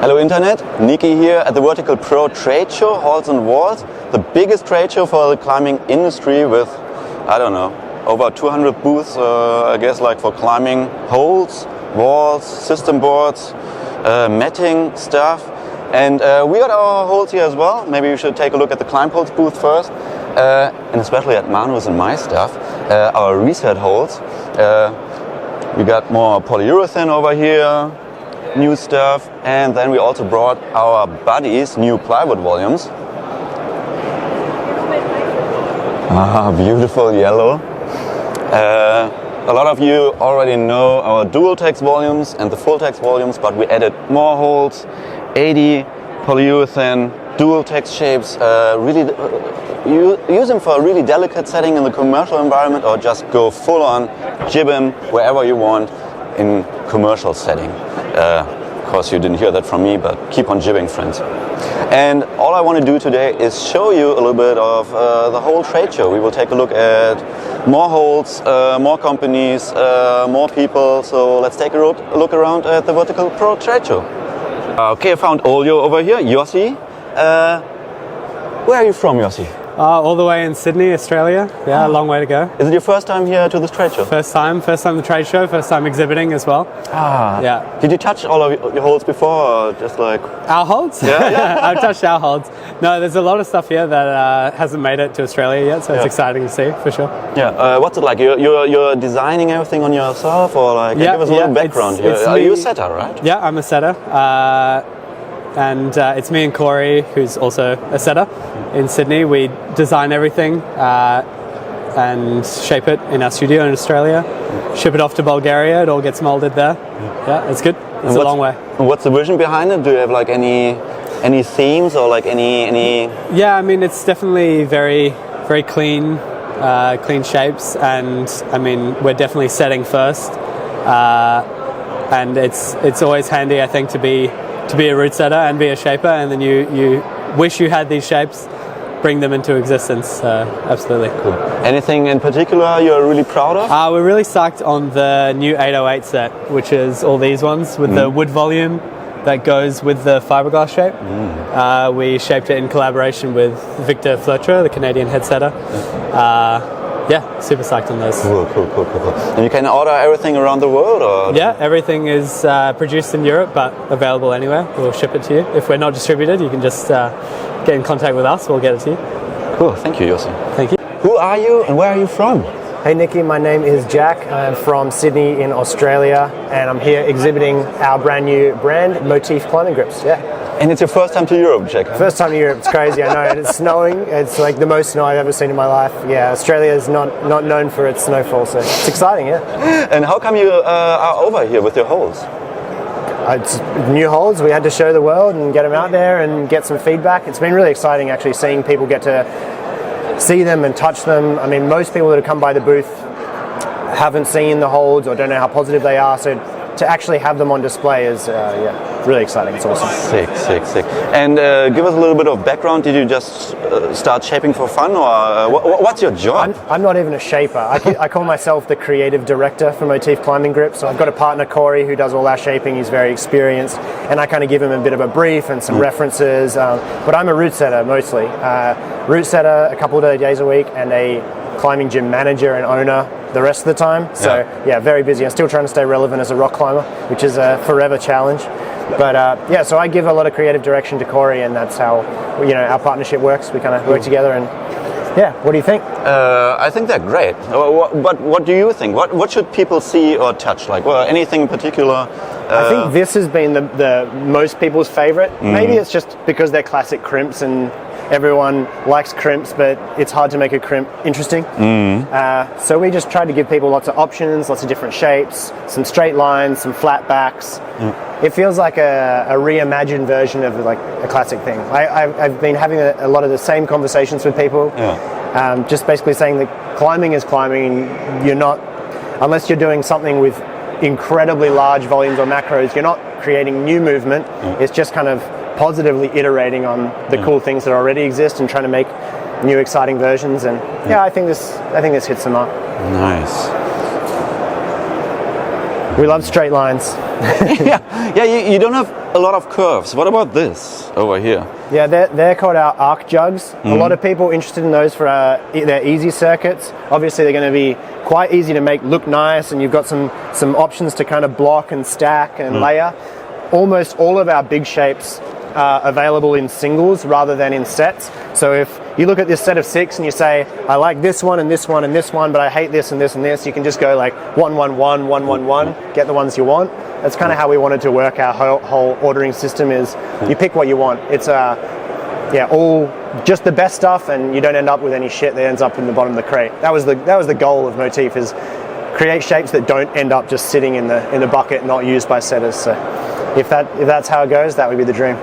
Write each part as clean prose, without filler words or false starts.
Hello Internet, Niki here at the Vertical Pro trade show, Halls and Walls, the biggest trade show for the climbing industry with, I don't know, over 200 booths, I guess, like for climbing holes, walls, system boards, matting stuff. And we got our holes here as well. Maybe you should take a look at the Climb Holes booth first, and especially at Manu's and my stuff, our reset holes. We got more polyurethane over here, new stuff, and then we also brought our buddies new plywood volumes. Ah, beautiful yellow. A lot of you already know our dual text volumes and the full text volumes, but we added more holes, 80 polyurethane dual text shapes. Really use them for a really delicate setting in the commercial environment, or just go full on jib them wherever you want in commercial setting. Of course you didn't hear that from me, but keep on jibbing, friends. And all I want to do today is show you a little bit of the whole trade show. We will take a look at more holes, more companies, more people. So let's take a look around at the Vertical Pro trade show. Okay, I found Olio over here. Yossi, where are you from, Yossi? All the way in Sydney, Australia. Yeah, a long way to go. Is it your first time here to this trade show? First time the trade show, first time exhibiting as well. Ah, yeah. Did you touch all of your holes before, or just like... Our holds? Yeah. I've touched our holds. No, there's a lot of stuff here that hasn't made it to Australia yet, so it's exciting to see, for sure. Yeah, what's it like? You're designing everything on yourself, or like, give us a little background here. Are you a setter, right? Yeah, I'm a setter. And it's me and Corey, who's also a setter in Sydney. We design everything and shape it in our studio in Australia, ship it off to Bulgaria, it all gets molded there. Yeah, it's good. It's a long way. What's the vision behind it? Do you have like any themes or like any? Yeah, I mean, it's definitely very clean, clean shapes, and I mean, we're definitely setting first. And it's always handy, I think, to be a route setter and be a shaper, and then you wish you had these shapes, bring them into existence. Absolutely. Cool. Anything in particular you're really proud of? We're really psyched on the new 808 set, which is all these ones with the wood volume that goes with the fiberglass shape. We shaped it in collaboration with Victor Fletcher, the Canadian head setter. Yeah, super psyched on those. Cool. And you can order everything around the world, or? Yeah, everything is produced in Europe, but available anywhere. We'll ship it to you. If we're not distributed, you can just get in contact with us. We'll get it to you. Cool. Thank you, Yossi. Thank you. Who are you and where are you from? Hey Nikki, my name is Jack. I'm from Sydney in Australia, and I'm here exhibiting our brand new brand, Motif climbing grips. Yeah. And it's your first time to Europe, Jack? First time to Europe. It's crazy. I know. And it's snowing. It's like the most snow I've ever seen in my life. Yeah, Australia is not known for its snowfall, so it's exciting. Yeah. And how come you are over here with your holes? It's new holes. We had to show the world and get them out there and get some feedback. It's been really exciting actually seeing people get to see them and touch them. I mean, most people that have come by the booth haven't seen the holds or don't know how positive they are, so to actually have them on display is really exciting. It's awesome. Sick. And give us a little bit of background. Did you just start shaping for fun, or what's your job? I'm not even a shaper. I call myself the creative director for Motif Climbing Grips. So I've got a partner, Corey, who does all our shaping. He's very experienced, and I kind of give him a bit of a brief and some references. But I'm a route setter mostly. Route setter a couple of days a week, and a climbing gym manager and owner the rest of the time. So yeah, very busy. I'm still trying to stay relevant as a rock climber, which is a forever challenge. But yeah, so I give a lot of creative direction to Corey, and that's how our partnership works. We kind of work together, and yeah. What do you think? I think they're great. But what do you think? What should people see or touch? Like, well, anything in particular? I think this has been the most people's favorite. Maybe it's just because they're classic crimps and everyone likes crimps, but it's hard to make a crimp interesting. So we just tried to give people lots of options, lots of different shapes, some straight lines, some flat backs. It feels like a reimagined version of like a classic thing. I've been having a lot of the same conversations with people, just basically saying that climbing is climbing. You're not, unless you're doing something with incredibly large volumes or macros, you're not creating new movement. It's just kind of positively iterating on the cool things that already exist and trying to make new exciting versions. And yeah, I think this hits the mark. Nice. We love straight lines. You don't have a lot of curves. What about this over here? Yeah, they're called our arc jugs. A lot of people interested in those for their easy circuits. Obviously, they're going to be quite easy to make look nice, and you've got some options to kind of block and stack and layer. Almost all of our big shapes are available in singles rather than in sets. So if you look at this set of 6 and you say, I like this one and this one and this one, but I hate this and this and this, you can just go like 1, 1, 1, 1, 1, 1, get the ones you want. That's kind of how we wanted to work our whole ordering system is you pick what you want. It's all just the best stuff, and you don't end up with any shit that ends up in the bottom of the crate. That was the goal of Motif, is create shapes that don't end up just sitting in the bucket, not used by setters. So if that's how it goes, that would be the dream.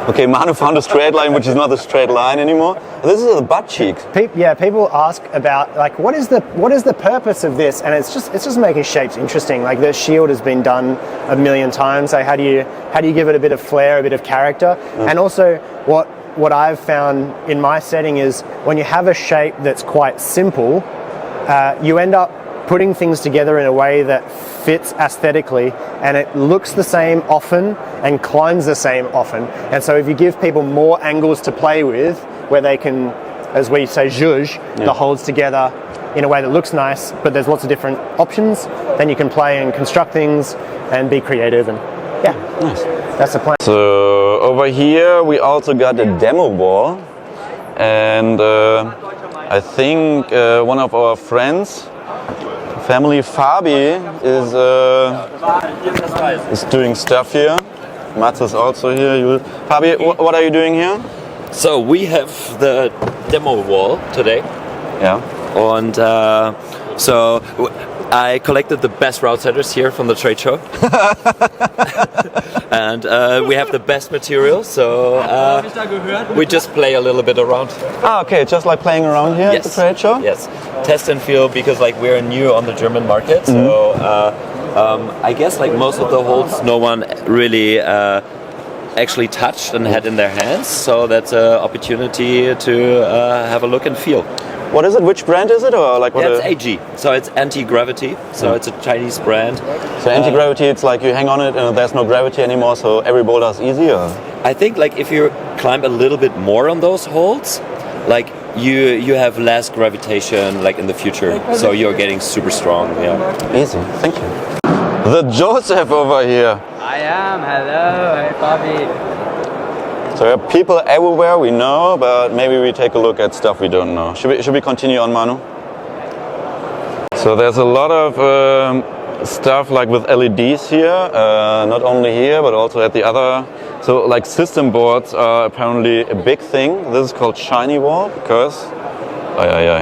Okay, Manu found a straight line, which is not a straight line anymore. This is the butt cheeks. People ask about like what is the purpose of this, and it's just making shapes interesting. Like the shield has been done a million times. Like how do you give it a bit of flair, a bit of character, and also what I've found in my setting is when you have a shape that's quite simple, you end up putting things together in a way that fits aesthetically, and it looks the same often and climbs the same often. And so if you give people more angles to play with, where they can, as we say, zhuzh the holds together in a way that looks nice, but there's lots of different options, then you can play and construct things and be creative, and nice. That's the plan. So over here we also got a demo wall, and I think one of our friends, family Fabi, is doing stuff here. Mats is also here. Fabi, what are you doing here? So we have the demo wall today. Yeah. And so I collected the best route setters here from the trade show. And we have the best material, so we just play a little bit around. Okay, just like playing around here at the trade show? Yes, test and feel, because like we're new on the German market, so I guess like most of the holds no one really actually touched and had in their hands, so that's an opportunity to have a look and feel. What is it? Which brand is it? Or like what? That's AG. So it's anti-gravity. So it's a Chinese brand. So anti-gravity, it's like you hang on it and there's no gravity anymore, so every boulder is easier. I think like if you climb a little bit more on those holds, like you have less gravitation like in the future. So you're getting super strong. Yeah. Easy. Thank you. The Joseph over here. I am. Hello. Hey, Bobby. So there are people everywhere we know, but maybe we take a look at stuff we don't know. Should we continue on, Manu? So there's a lot of stuff like with LEDs here, not only here but also at the other. So like system boards are apparently a big thing. This is called shiny wall because,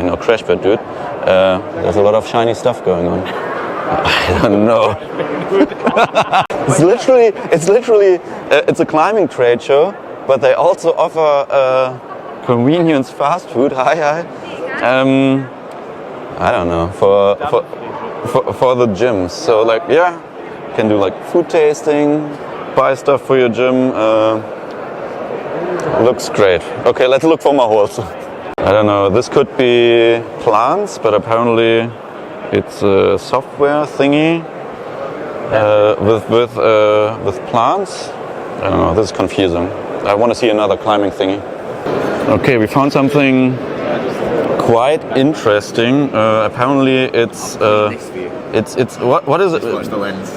no crash pad, dude. There's a lot of shiny stuff going on. I don't know. It's a climbing trade show. But they also offer convenience fast food. Hi. I don't know, for the gyms. So like, you can do like food tasting, buy stuff for your gym. Looks great. Okay, let's look for more holes. I don't know. This could be plants, but apparently it's a software thingy with plants. I don't know. This is confusing. I want to see another climbing thingy. Okay, we found something quite interesting. Apparently, it's what is it? Watch the lens.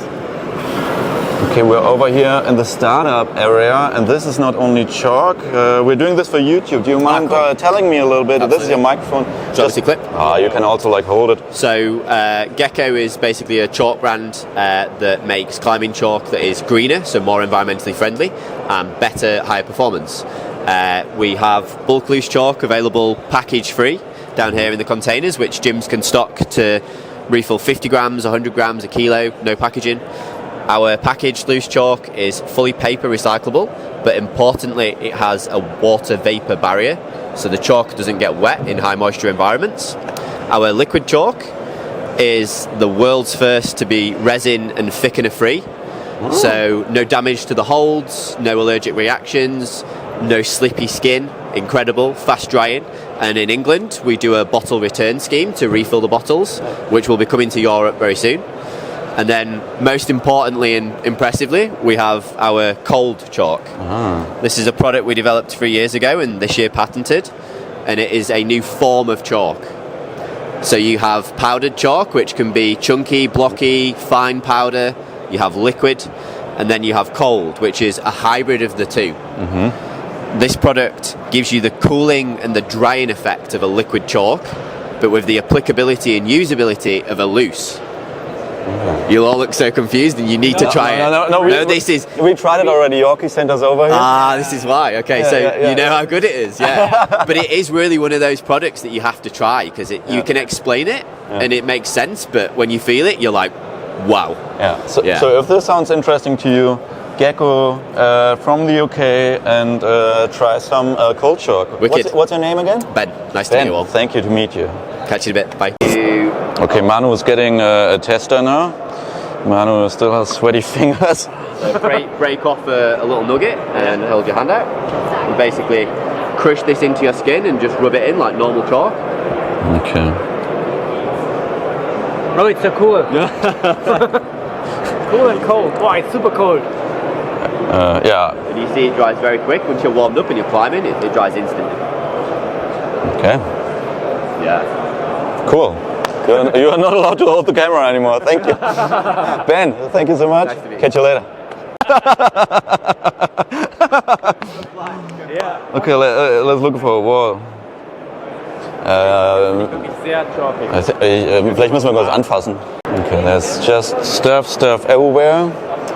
Okay, we're over here in the startup area, and this is not only chalk. We're doing this for YouTube. Do you mind telling me a little bit? Absolutely. This is your microphone. Just a clip. You can also like hold it. So Gekco is basically a chalk brand that makes climbing chalk that is greener, so more environmentally friendly, and better, higher performance. We have bulk loose chalk available package free down here in the containers, which gyms can stock to refill 50 grams, 100 grams, a kilo, no packaging. Our packaged loose chalk is fully paper recyclable, but importantly it has a water vapour barrier, so the chalk doesn't get wet in high moisture environments. Our liquid chalk is the world's first to be resin and thickener free, so no damage to the holds, no allergic reactions, no slippy skin, incredible, fast drying. And in England, we do a bottle return scheme to refill the bottles, which will be coming to Europe very soon. And then, most importantly and impressively, we have our cold chalk. This is a product we developed 3 years ago and this year patented, and it is a new form of chalk. So you have powdered chalk, which can be chunky, blocky, fine powder. You have liquid, and then you have cold, which is a hybrid of the two. This product gives you the cooling and the drying effect of a liquid chalk, but with the applicability and usability of a loose. You'll all look so confused, and you need to try it. No, this is. We tried it already. Yorkie sent us over here. This is why. Okay, so you know how good it is. Yeah, but it is really one of those products that you have to try because you can explain it and it makes sense, but when you feel it, you're like, wow. So if this sounds interesting to you, Gekco from the UK, and try some cold chalk. Wicked. What's your name again? Ben. Nice to meet you all. Thank you to meet you. Catch you in a bit. Bye. Okay, Manu is getting a tester now. Manu still has sweaty fingers. So break off a little nugget and hold your hand out. And basically crush this into your skin and just rub it in like normal chalk. Okay. Oh, it's so cool. Cool and cold. Wow, it's super cold. And you see it dries very quick. Once you're warmed up and you're climbing, it dries instantly. Okay. Yeah. Cool. You are not allowed to hold the camera anymore. Thank you. Ben, thank you so much. Nice to meet you. Catch you later. Okay, let's look for a wall. Vielleicht müssen wir was anfassen. Okay, there's just stuff everywhere.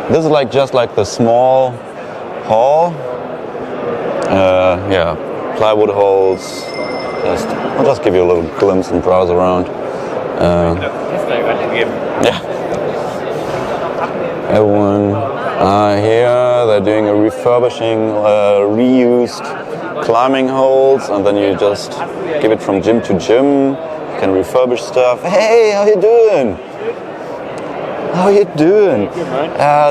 This is just like the small hall. Plywood holes. I'll just give you a little glimpse and browse around. Everyone here, they're doing a refurbishing, reused climbing holes, and then you just give it from gym to gym. You can refurbish stuff. Hey, how you doing? How you doing?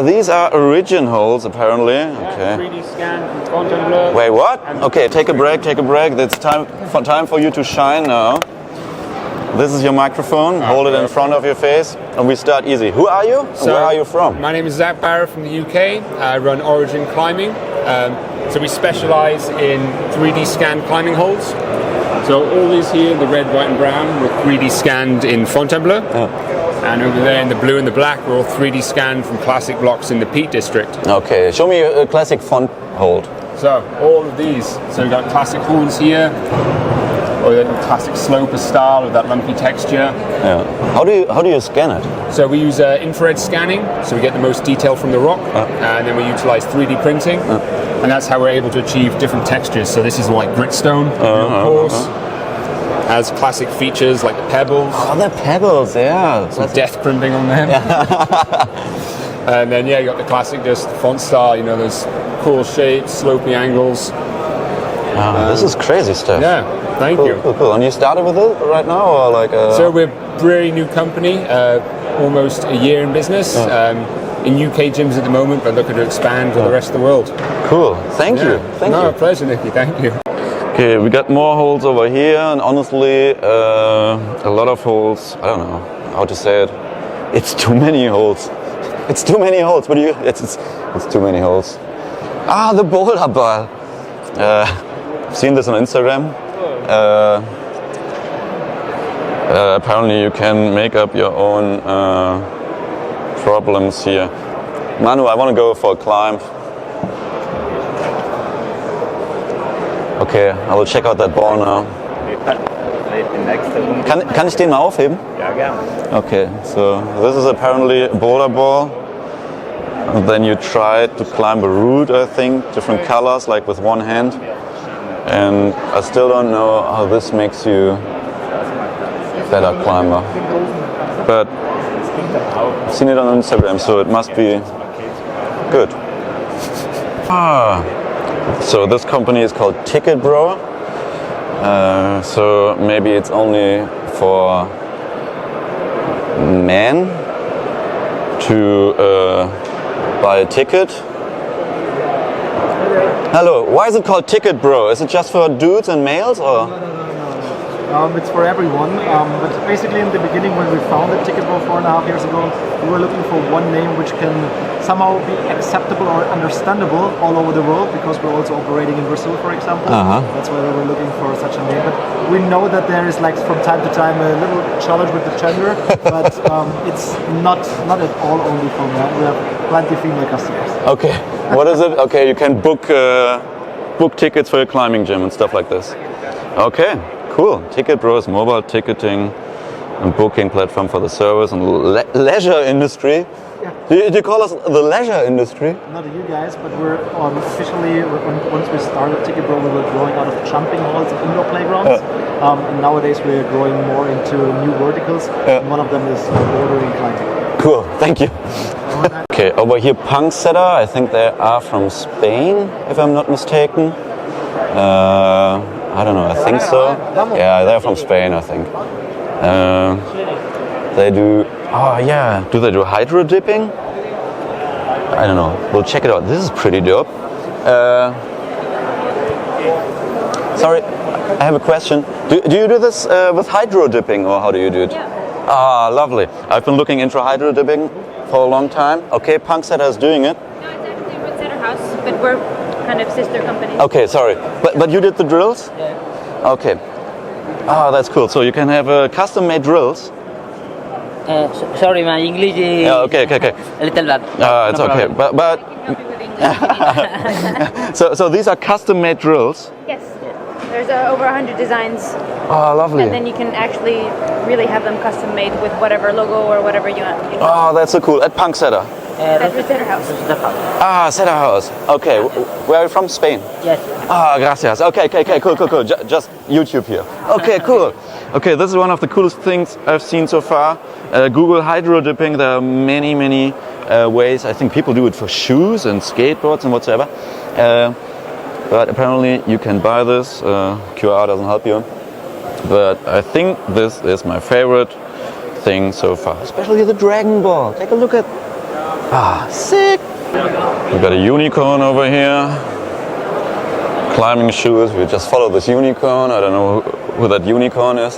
These are origin holes, apparently. Okay. 3D scan from Fontainebleau. Wait, what? Okay, take a break. It's time for you to shine now. This is your microphone. Hold it in front of your face, and we start easy. Who are you? So, where are you from? My name is Zach Barrett from the UK. I run Origin Climbing. So we specialise in 3D scanned climbing holes. So all these here, the red, white and brown, were 3D scanned in Fontainebleau. And over there in the blue and the black, we're all 3D scanned from classic blocks in the Peak District. Okay, show me a classic font hold. So all of these. So we've got classic holes here, or the classic sloper style with that lumpy texture. Yeah. How do you scan it? So we use infrared scanning, so we get the most detail from the rock, and then we utilise 3D printing, and that's how we're able to achieve different textures. So this is like gritstone, of course. Has classic features like the pebbles. Oh, the pebbles, yeah. Some death printing on them. And then you got the classic just font style, those cool shapes, slopey angles. This is crazy stuff. Yeah, thank you. Cool. And you started with it right now, or So we're a very new company, almost a year in business. In UK gyms at the moment, but looking to expand to the rest of the world. Cool. Thank you. Thank you. A pleasure, Nicky. Thank you. Okay, we got more holes over here, and honestly, a lot of holes. I don't know how to say it. It's too many holes. It's too many holes. But it's too many holes. The boulder ball. I've seen this on Instagram. Apparently, you can make up your own problems here. Manu, I want to go for a climb. Okay, I will check out that ball now. Kann ich den mal aufheben? Ja, gerne. Okay, so this is apparently a boulder ball. And then you try to climb a route, I think, different colors, like with one hand. And I still don't know how this makes you a better climber. But I've seen it on Instagram, so it must be good. So this company is called Ticket Bro. So maybe it's only for men to buy a ticket. Hello. Why is it called Ticket Bro? Is it just for dudes and males, or? It's for everyone, but basically in the beginning when we founded Ticket Bro 4.5 years ago, we were looking for one name which can somehow be acceptable or understandable all over the world, because we're also operating in Brazil, for example. That's why we were looking for such a name. But we know that there is, like, from time to time a little challenge with the gender, but it's not at all only for men. We have plenty of female customers. Okay. What is it? Okay, you can book tickets for your climbing gym and stuff like this. Okay. Cool. Ticket Bro is mobile ticketing and booking platform for the service and leisure industry. Yeah. Do you call us the leisure industry? Not you guys, but we're officially, once we started Ticket Bro, we were growing out of jumping halls and indoor playgrounds. And nowadays we're growing more into new verticals. And one of them is bouldering climbing. Cool. Thank you. Okay, over here, Punk Setter. I think they are from Spain, if I'm not mistaken. I don't know, I think so. Yeah, they're from Spain, I think. They do, do they do hydro dipping? I don't know, we'll check it out. This is pretty dope. Sorry, I have a question. Do you do this with hydro dipping, or how do you do it? Yeah. Ah, lovely. I've been looking into hydro dipping for a long time. Okay, Punk Setter is doing it. No, it's actually Routesetterhouse, but we're kind of sister companies. Okay, sorry. But you did the drills? Yeah. Okay. Ah, that's cool. So you can have custom-made drills. Sorry, my English is okay. a little bad. It's okay. But I can help you with English. so these are custom-made drills. Yes. There's over 100 designs. Oh, lovely. And then you can actually really have them custom made with whatever logo or whatever you want. Oh, that's so cool. At Punk Setter. At Routesetterhouse. Ah, Setterhouse. Okay. Where are you from? Spain? Yes. Ah, gracias. Okay, cool. Just YouTube here. Okay, cool. Okay, this is one of the coolest things I've seen so far. Google hydro dipping. There are many ways. I think people do it for shoes and skateboards and whatsoever. But apparently you can buy this. QR doesn't help you. But I think this is my favorite thing so far. Especially the Dragon Ball. Take a look at. Ah, sick! We got a unicorn over here. Climbing shoes. We just follow this unicorn. I don't know who that unicorn is.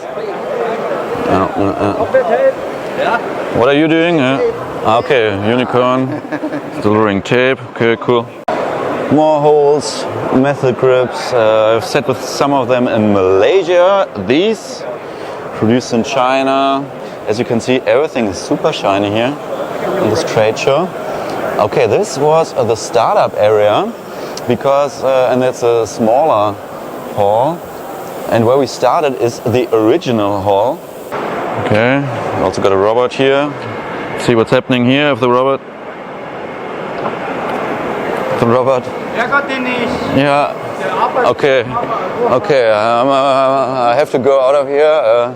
What are you doing? Okay, unicorn. Delivering tape. Okay, cool. More holes, method grips. I've sat with some of them in Malaysia. These, produced in China. As you can see, everything is super shiny here in this trade show. Okay, this was the startup area because, and it's a smaller hall. And where we started is the original hall. Okay, also got a robot here. See what's happening here with the robot. The robot. Yeah. Okay. I have to go out of here.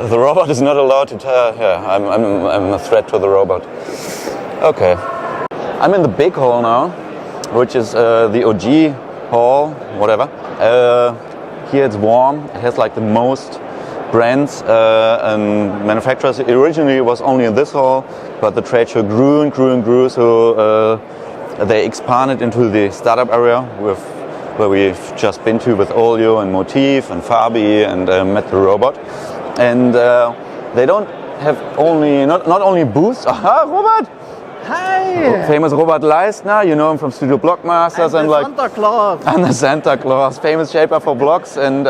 The robot is not allowed to tell. Yeah, I'm a threat to the robot. Okay. I'm in the big hall now, which is the OG hall, whatever. Here it's warm. It has like the most brands and manufacturers. It originally was only in this hall, but the trade show grew and grew. So they expanded into the startup area where we've just been to with Olio and Motif and Fabi and met the robot. And they don't have not only booths. Aha, Robert! Hi! Famous Robert Leistner, you know him from Studio Blockmasters and like Santa Claus. And the Santa Claus, famous shaper for blocks, and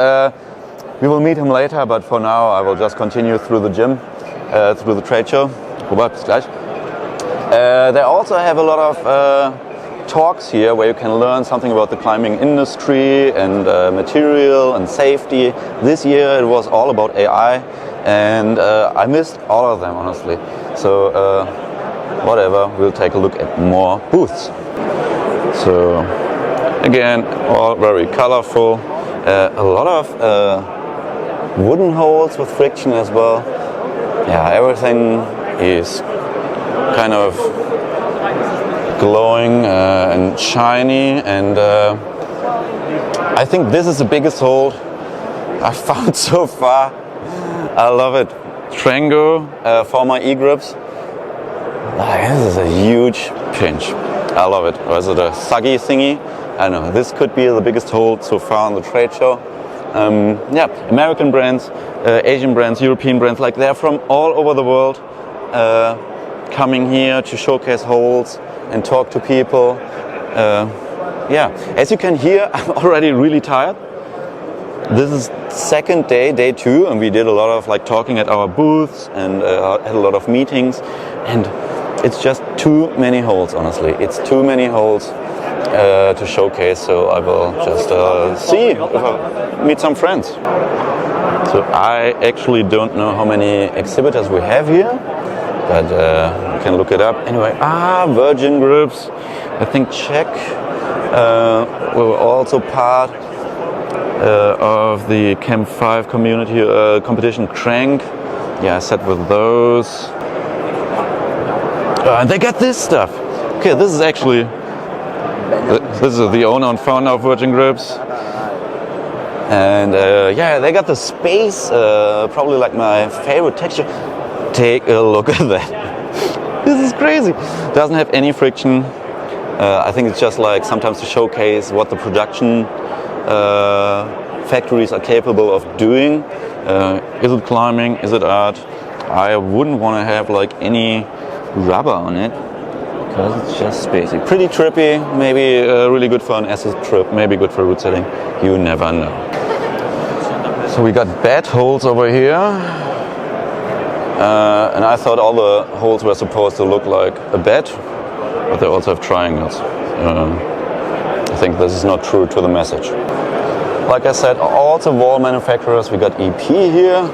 we will meet him later. But for now, I will just continue through the gym, through the trade show. Robert, bis gleich. They also have a lot of talks here where you can learn something about the climbing industry and material and safety. This year it was all about AI, and I missed all of them, honestly. So whatever, we'll take a look at more booths. So again, all very colorful. A lot of wooden holes with friction as well. Yeah, everything is kind of glowing and shiny, and I think this is the biggest hole I found so far. I love it. Trango for my e-grips. This is a huge pinch. I love it. Or is it a saggy thingy? I don't know. This could be the biggest hold so far on the trade show. Yeah, American brands, Asian brands, European brands, like they're from all over the world coming here to showcase holds and talk to people. Yeah, as you can hear, I'm already really tired. This is second day, day 2, and we did a lot of like talking at our booths and had a lot of meetings, and it's just too many holds, honestly. It's too many holds to showcase, so I will just see if I meet some friends. So I actually don't know how many exhibitors we have here, but you can look it up. Anyway, Virgin Groups, I think Czech. We were also part of the Camp 5 community competition Trango. Yeah, I sat with those. And they got this stuff. Okay, this is actually, this is the owner and founder of Virgin Groups. And yeah, they got the space, probably like my favorite texture. Take a look at that. This is crazy. Doesn't have any friction. I think it's just like sometimes to showcase what the production factories are capable of doing. Is it climbing? Is it art? I wouldn't want to have like any rubber on it because it's just spacey. Pretty trippy, maybe really good for an acid trip, maybe good for route setting. You never know. So we got bed holes over here. And I thought all the holes were supposed to look like a bed, but they also have triangles. I think this is not true to the message. Like I said, also wall manufacturers. We got EP here.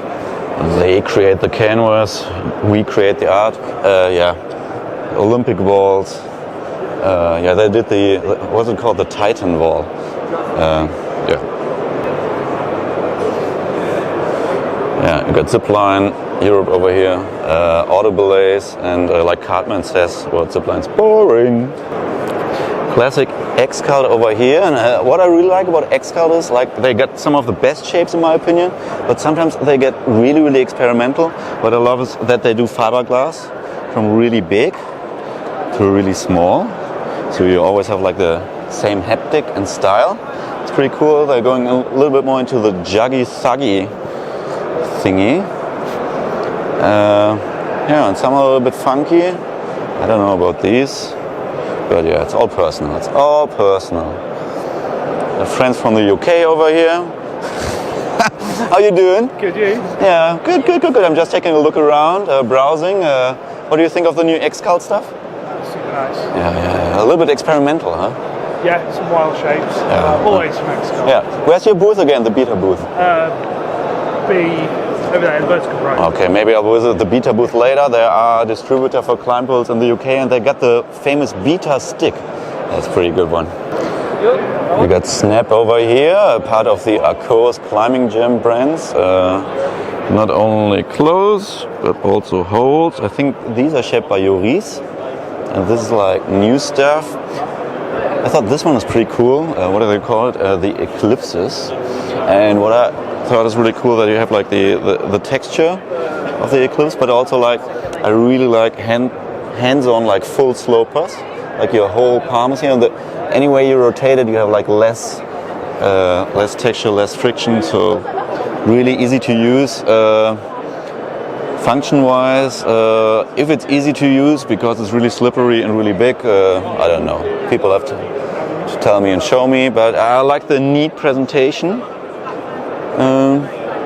They create the canvas. We create the art. Yeah, Olympic walls. Yeah, they did the, what's it called? The Titan wall. Yeah. Yeah, you got Zipline Europe over here. Autobelays and like Cartman says, well, Zipline's boring. Classic Xcult over here, and what I really like about Xcult is like they get some of the best shapes in my opinion, but sometimes they get really, really experimental. What I love is that they do fiberglass from really big to really small, so you always have like the same haptic and style. It's pretty cool. They're going a little bit more into the juggy thuggy thingy. Yeah, and some are a little bit funky. I don't know about these. But yeah, it's all personal. It's all personal. The friends from the UK over here. How you doing? Good, you? Yeah, good. I'm just taking a look around, browsing. What do you think of the new Xcult stuff? Super nice. Yeah. A little bit experimental, huh? Yeah, some wild shapes. Yeah. Always from Xcult. Yeah. Where's your booth again? The beta booth? Over there, the vertical price. Okay, maybe I'll visit the beta booth later. They are a distributor for climb poles in the UK, and they got the famous beta stick. That's a pretty good one. We got Snap over here, a part of the AGholds climbing gym brands. Not only clothes, but also holds. I think these are shaped by Joris, and this is like new stuff. I thought this one was pretty cool. What do they call it? The Eclipses. And what I thought is really cool that you have like the texture of the Eclipse, but also like I really like hands-on like full slopers, like your whole palm is here. And any way you rotate it, you have like less texture, less friction. So really easy to use. Function-wise, if it's easy to use because it's really slippery and really big, I don't know. People have to tell me and show me, but I like the neat presentation.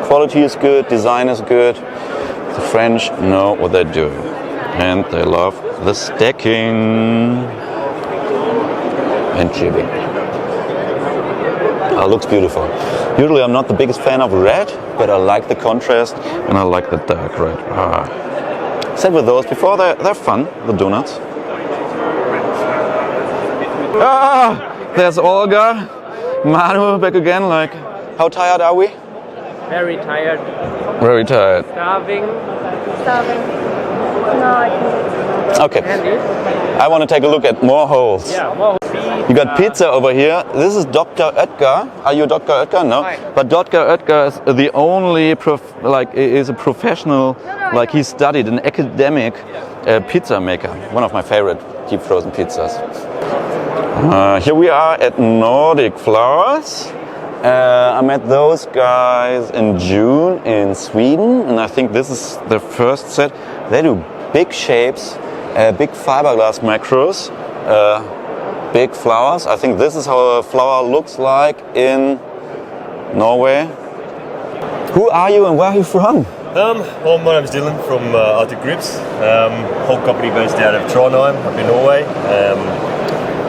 Quality is good, design is good. The French know what they're doing, and they love the stacking and jibbing. Looks beautiful. Usually I'm not the biggest fan of red, but I like the contrast and I like the dark red. Said with those before, they're fun, the donuts. There's Olga, Manu back again. Like, how tired are we? Very tired. Very tired. Starving. No, I can. Okay. I want to take a look at more holes. Yeah, more. You got pizza over here. This is Dr. Oetker. Are you Dr. Oetker? No. Hi. But Dr. Oetker is the only is a professional. Like he studied an academic pizza maker, one of my favorite deep frozen pizzas. Here we are at Nordic Flowers. I met those guys in June in Sweden, and I think this is the first set. They do big shapes, big fiberglass macros, big flowers. I think this is how a flower looks like in Norway. Who are you and where are you from? Well, my name is Dylan from Arctic Grips, whole company based out of Trondheim up in Norway.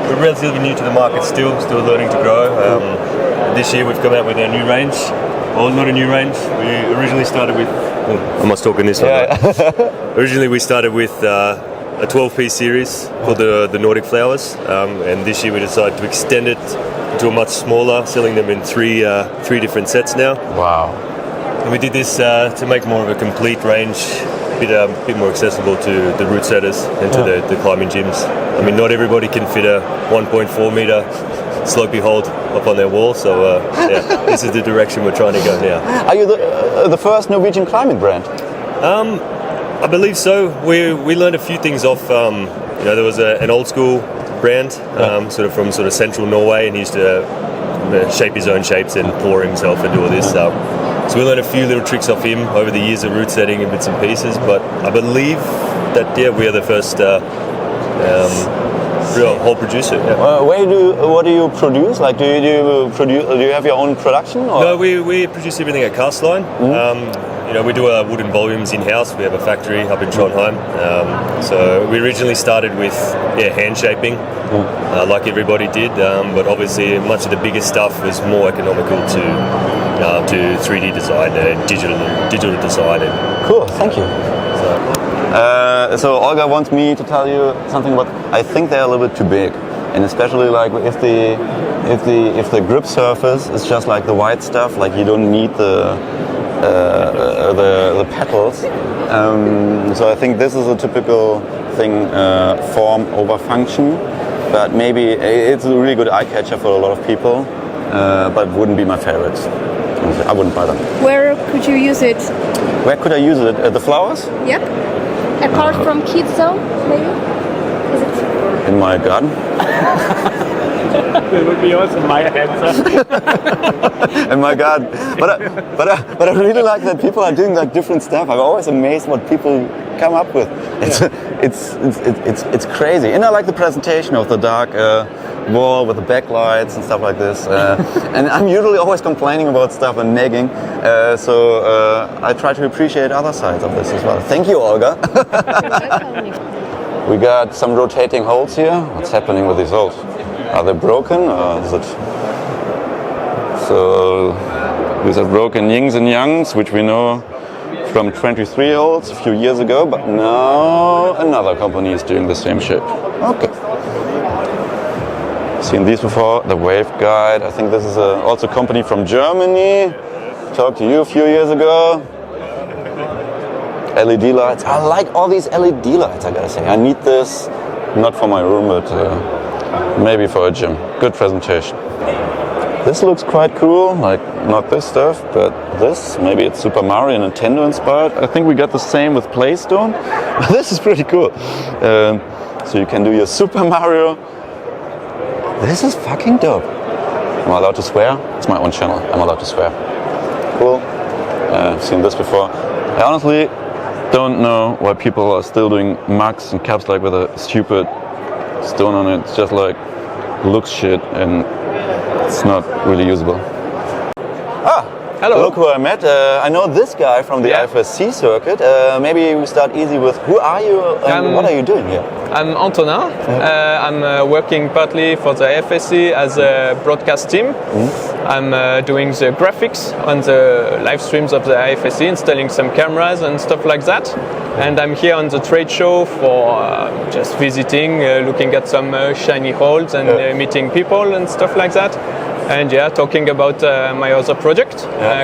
We're relatively new to the market still learning to grow. This year we've come out with a new range. Well, not a new range. We originally started with... I must talk in this one. Right? Originally we started with a 12-piece series called the Nordic Flowers, and this year we decided to extend it to a much smaller, selling them in three different sets now. Wow. And we did this to make more of a complete range, a bit more accessible to the route setters and to the climbing gyms. I mean, not everybody can fit a 1.4 meter slopey hold up on their wall, so this is the direction we're trying to go now. Are you the first Norwegian climbing brand? I believe so. We learned a few things off. There was an old school brand, sort of central Norway, and he used to shape his own shapes and pour himself and do all this. So we learned a few little tricks off him over the years of route setting and bits and pieces. But I believe that we are the first real whole producer. Yeah. What do you produce? Like, do you have your own production? Or? No, we produce everything at Castline. We do our wooden volumes in-house. We have a factory up in Trondheim. So we originally started with hand shaping, like everybody did, but obviously much of the bigger stuff was more economical to 3D design and digital design. Cool, thank you. So Olga wants me to tell you something about. I think they're a little bit too big, and especially like if the grip surface is just like the white stuff, like you don't need the petals. So I think this is a typical thing, form over function, but maybe it's a really good eye catcher for a lot of people, but wouldn't be my favorite. I wouldn't buy them. Where could you use it? Where could I use it? The flowers? Yep. Apart from kids zone, maybe? Is it? In my garden? It would be also my answer. In my garden. But I really like that people are doing like different stuff. I'm always amazed what people come up with. It's crazy. And I like the presentation of the dark wall with the backlights and stuff like this. And I'm usually always complaining about stuff and nagging. So I try to appreciate other sides of this as well. Thank you, Olga. We got some rotating holes here. What's happening with these holes? Are they broken, or is it? So these are broken yings and yangs, which we know from 23 holes a few years ago, but now another company is doing the same shape. Okay. Seen these before, the Wave Guide. I think this is also a company from Germany. Talked to you a few years ago. LED lights. I like all these LED lights, I gotta say. I need this, not for my room, but maybe for a gym. Good presentation. This looks quite cool, like not this stuff, but this. Maybe it's Super Mario Nintendo inspired. I think we got the same with Bleaustone. This is pretty cool. So you can do your Super Mario. This is fucking dope. Am I allowed to swear? It's my own channel. I'm allowed to swear. Cool. I've seen this before. I honestly don't know why people are still doing mugs and caps like with a stupid stone on it. It's just like looks shit and it's not really usable. Hello. Look who I met. I know this guy from the IFSC circuit. Maybe we start easy with who are you and what are you doing here? I'm Antonin. I'm working partly for the IFSC as a broadcast team. I'm doing the graphics on the live streams of the IFSC, installing some cameras and stuff like that. And I'm here on the trade show for just visiting, looking at some shiny holes and meeting people and stuff like that. And talking about my other project,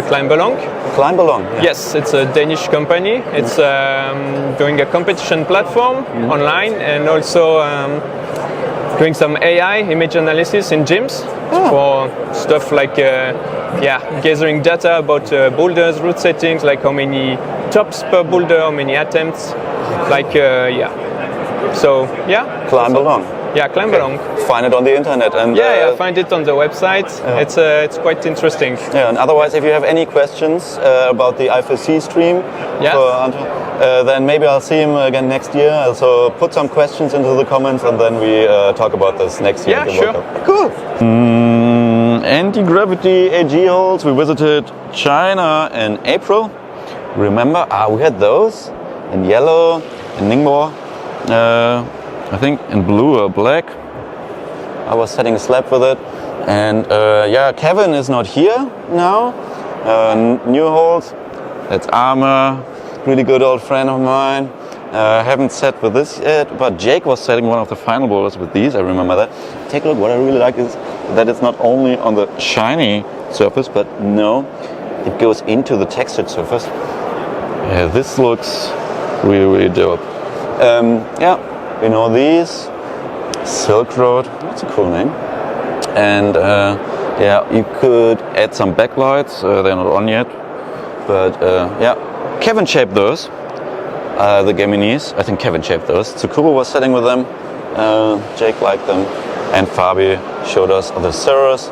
Climb Along. Climb Along? Yeah. Yes, it's a Danish company. It's doing a competition platform online and also doing some AI image analysis in gyms for stuff like gathering data about boulders, route settings, like how many tops per boulder, how many attempts, like So yeah, climb along. Yeah, climb along. Find it on the internet and yeah, find it on the website. Yeah. It's quite interesting. Yeah, and otherwise, if you have any questions about the IFSC stream, then maybe I'll see him again next year. So put some questions into the comments, and then we talk about this next year. Yeah, sure. Cool. Anti-gravity AGholds. We visited China in April. Remember? We had those in yellow, in Ningbo. I think in blue or black. I was setting a slab with it, and yeah, Kevin is not here now. New holes, that's Armour, really good old friend of mine. Haven't set with this yet, but Jake was setting one of the final boulders with these. I remember that. Take a look. What I really like is that it's not only on the shiny surface, but no, it goes into the textured surface. Yeah, this looks really, really dope. Yeah. You know these, Silk Road, that's a cool name. And yeah, you could add some backlights, they're not on yet. But yeah, Kevin shaped those, the Geminis. I think Kevin shaped those. Tsukuro was setting with them, Jake liked them. And Fabi showed us the Cirrus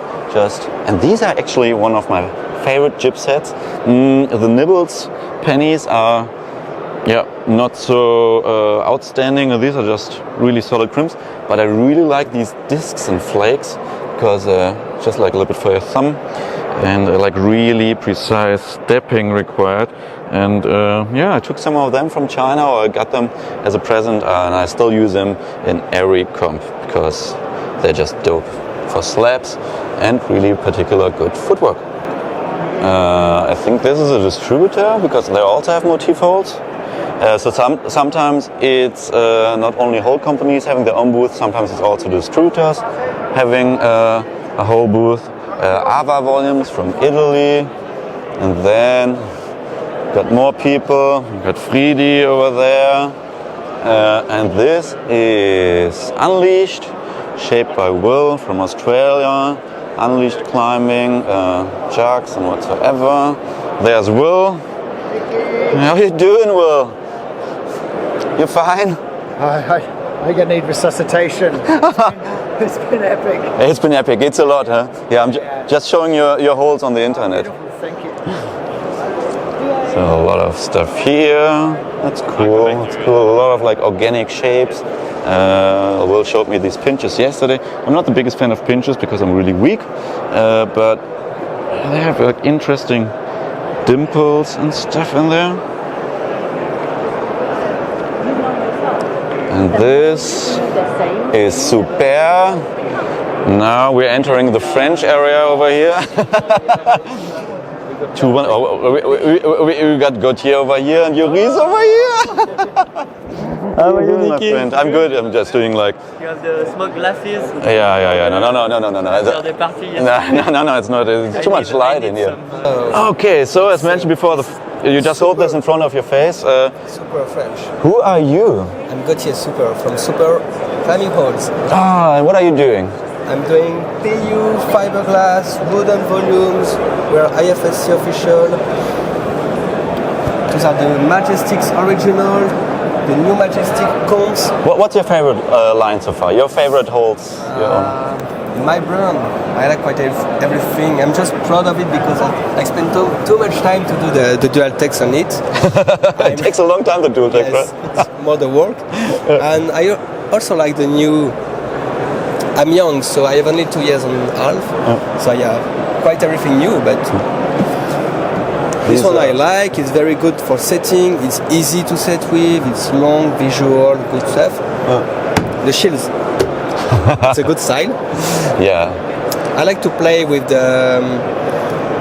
and these are actually one of my favorite jib sets. The Nibbles pennies are not so outstanding. These are just really solid crimps, but I really like these discs and flakes because just like a little bit for your thumb and like really precise stepping required. And yeah, I took some of them from China, or I got them as a present, and I still use them in every comp because they're just dope for slabs and really particular good footwork. I think this is a distributor because they also have Motif holes. So sometimes it's not only whole companies having their own booth, sometimes it's also distributors having a whole booth. Ava volumes from Italy, and then got more people. Got Friedi over there, and this is Unleashed, shaped by Will from Australia. Unleashed climbing, jugs and whatsoever. There's Will. How you doing, Will? You fine? I need resuscitation. It's been epic. It's been epic. It's a lot, huh? Yeah, I'm just showing your holes on the internet. Thank you. So a lot of stuff here. That's cool. It's cool. A lot of like organic shapes. Will showed me these pinches yesterday. I'm not the biggest fan of pinches because I'm really weak, but they have like interesting dimples and stuff in there. And this is Supr. Now we're entering the French area over here. We got Gauthier over here and Yuris over here. How are you, my friend? I'm good. I'm just doing like. You have the smoke glasses. Yeah. No. It's not. It's too much light in here. Okay, so as mentioned before, you just hold this in front of your face. Supr French. Who are you? I'm Gauthier Supr from Supr Climbing Holds. And what are you doing? I'm doing PU, fiberglass, wooden volumes. We're IFSC official. These are the Majestics original, the new Majestic comps. What's your favorite line so far? Your favorite holds? Your own? My brand, I like quite everything. I'm just proud of it because I spent too much time to do the dual text on it. It takes a long time to dual text, yes, right? It's more the work. And I also like the new. I'm young, so I have only 2 years and a half. So I have quite everything new, but this one I like. It's very good for setting. It's easy to set with. It's long, visual, good stuff. The shields. It's a good style. Yeah. I like to play with the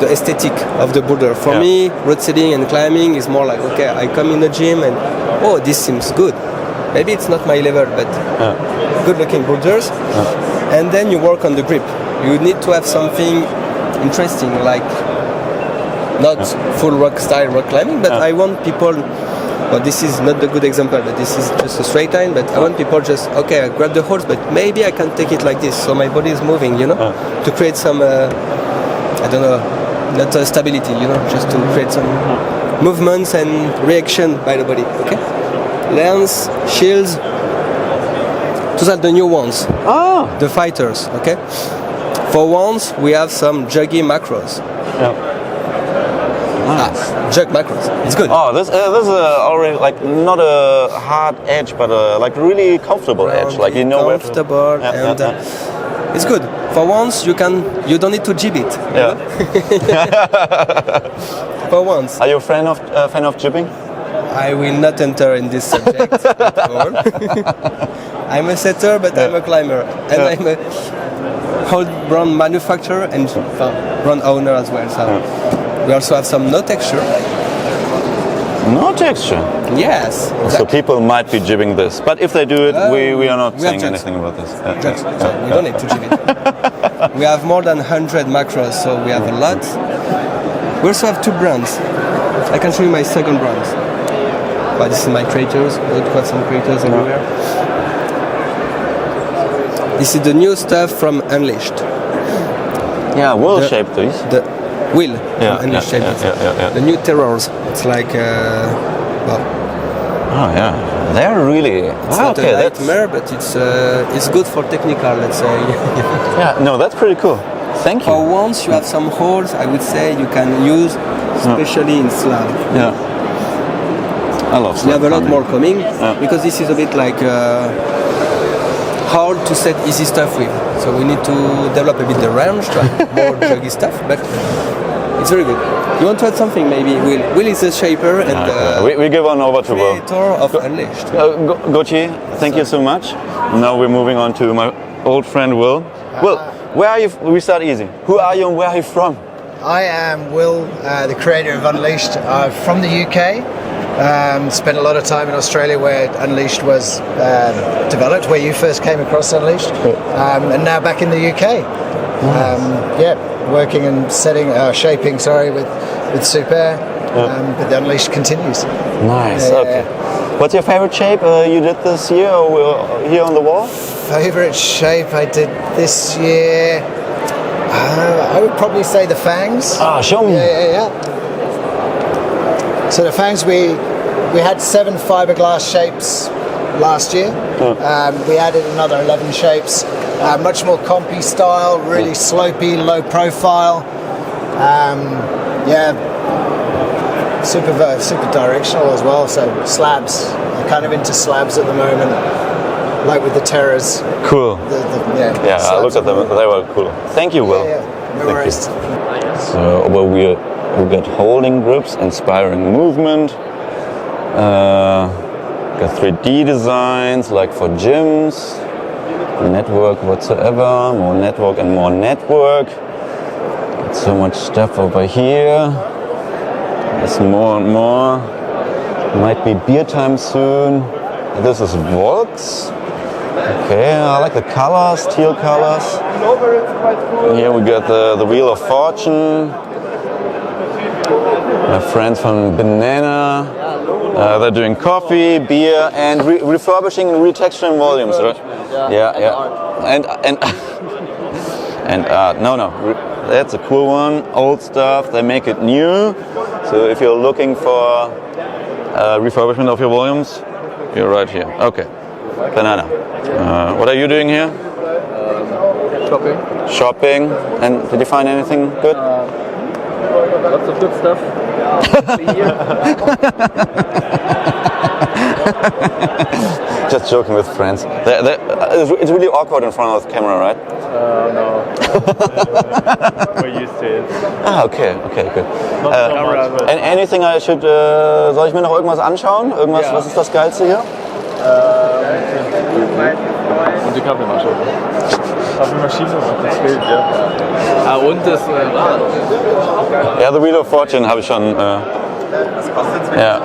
aesthetic of the boulder. For me, Routesetting and climbing is more like, okay, I come in the gym and, oh, this seems good. Maybe it's not my level, but good looking boulders. And then you work on the grip. You need to have something interesting, like not full rock style rock climbing, but I want people. Well, this is not the good example, but this is just a straight line. But I want people just, okay, I grab the holes, but maybe I can take it like this, so my body is moving, to create some, I don't know, not stability, just to create some movements and reaction by the body, okay? Lens, shields, Those are the new ones. Ah. The fighters, okay? For ones, we have some juggy macros. Yeah. Nice. Jug macros. It's good. Oh, this is already like not a hard edge, but like really comfortable edge. Like you know comfortable and it's good. For once, you don't need to jib it. Yeah. For once. Are you a fan of jibbing? I will not enter in this subject at all. I'm a setter, but I'm a climber, and I'm a whole brand manufacturer and brand owner as well. So we also have some no texture. No texture? Yes. Exactly. So people might be jibbing this, but if they do it, we are not saying anything about this. So we don't need to jib it. We have more than 100 macros, so we have a lot. We also have 2 brands. I can show you my second brand. But this is my craters. We've got some craters everywhere. This is the new stuff from Unleashed. Yeah, we'll shape these. The wheel from Unleashed shape. The new terrors. It's like, well. Oh yeah, they're really. It's not a nightmare, but it's good for technical, let's say. Yeah, no, that's pretty cool. Thank you. For once you have some holes, I would say you can use, especially in slab. Yeah. I love slab. We have a lot more coming because this is a bit like hard to set easy stuff with. So we need to develop a bit the range to have more juggy stuff, but it's very good. You want to add something maybe? Will is a shaper and we give on over to Will. Creator of Unleashed. Gochi, thank you so much. Now we're moving on to my old friend Will. Will, where are you? We start easy. Who are you and where are you from? I am Will, the creator of Unleashed. I'm from the UK. Spent a lot of time in Australia where Unleashed was developed, where you first came across Unleashed, and now back in the UK. Working and shaping. With Supr, but the Unleashed continues. Nice. Okay. What's your favorite shape you did this year or here on the wall? Favorite shape I did this year? I would probably say the fangs. Ah, show me. Yeah. So the fangs, we had 7 fiberglass shapes last year. We added another 11 shapes. Much more compy style, really slopey, low profile. Super directional as well. So slabs. I'm kind of into slabs at the moment, like with the terrors. Cool. I looked at them. They were cool. Thank you, Will. No worries. So we got holding grips, inspiring movement. Got 3D designs like for gyms. Network whatsoever. More network and more network. Got so much stuff over here. There's more and more. Might be beer time soon. This is Blocz. Okay, I like the colors, teal colors. Here we got the Wheel of Fortune. My friends from Banana. They're doing coffee, beer, and refurbishing and retexturing volumes, right? Yeah. And art. No, that's a cool one. Old stuff. They make it new. So if you're looking for refurbishment of your volumes, you're right here. Okay. Banana. What are you doing here? Shopping. And did you find anything good? Lots of good stuff. Just joking with friends. It's really awkward in front of the camera, right? No. We're used to it. Okay, good. Not so much. And anything I should, soll ich mir noch irgendwas anschauen? Was ist das Geilste hier? Und die Kaffeemaschine. Kaffeemaschine und das Bild, ja. Und das Ja, The Wheel of Fortune habe ich schon. Was kostet Ja.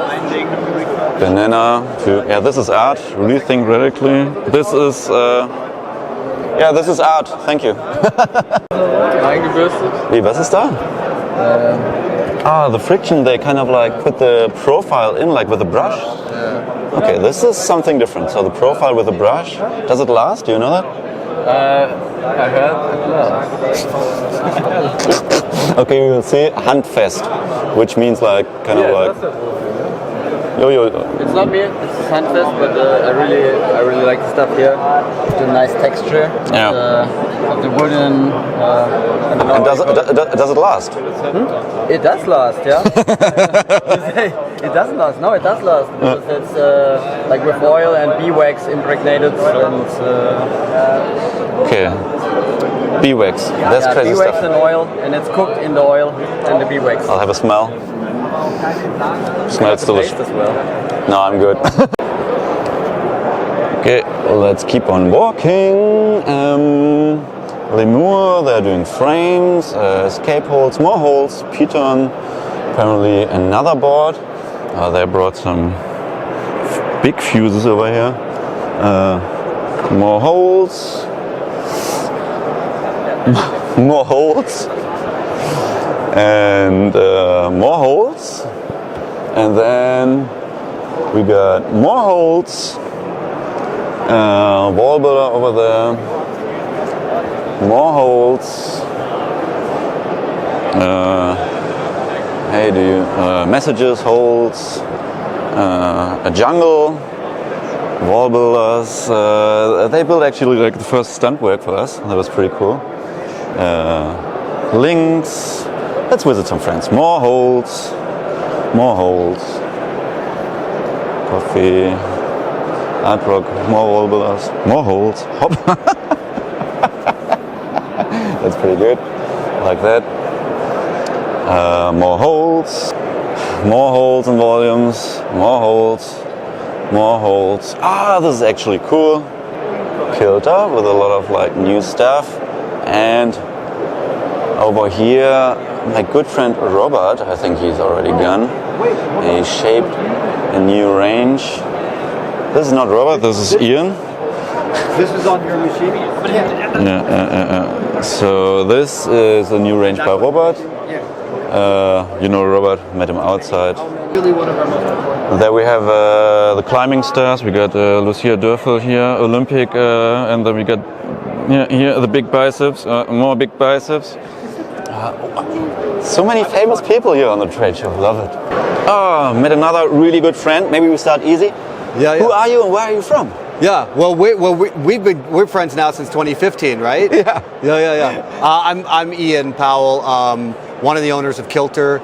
Banana. Yeah, this is art. Rethink radically. This is. This is art. Thank you. Eingebürstet. Wie, was ist da? The friction. They kind of like put the profile in, like with a brush. Okay, this is something different. So the profile with a brush. Does it last? Do you know that? I heard it lasts. Okay, we will see. Handfest, which means like kind of like. Yo. It's not me. It's Sandfest, but I really like the stuff here. The nice texture. Of the wooden. And does it last? It does last, yeah. It doesn't last. No, it does last because it's like with oil and bee wax impregnated and. Okay. Bee wax. That's crazy bee wax stuff. and oil, and it's cooked in the oil and the bee wax. I'll have a smell. Smells delicious. As well. No, I'm good. Okay, let's keep on walking. Lemur, they're doing frames, escape holes, more holes. Python, apparently another board. They brought some big fuses over here. More holes. More holes. And more holes. And then we got more holes. Wall builder over there. More holes. Hey, do you messages, holes, a jungle, wall builders. They built actually like the first stunt work for us. That was pretty cool. Links. Let's visit some friends. More holes. More holes. Coffee. Art rock. More wall builders. More holes. Hop. That's pretty good. Like that. More holes. More holes and volumes. More holes. More holes. Ah, this is actually cool. Kilter with a lot of like new stuff. And over here, my good friend Robert, I think he's already gone. He shaped a new range. This is not Robert, this is Ian. This is on your machine? So this is a new range by Robert. You know Robert, met him outside. Really one of our most important. There we have the climbing stars. We got Lucia Dörfel here, Olympic, and then we got here the big biceps, more big biceps. So many famous people here on the trade show, love it. Oh, met another really good friend. Maybe we start easy. Yeah. Who are you and where are you from? Yeah, we're friends now since 2015, right? Yeah. I'm Ian Powell, one of the owners of Kilter,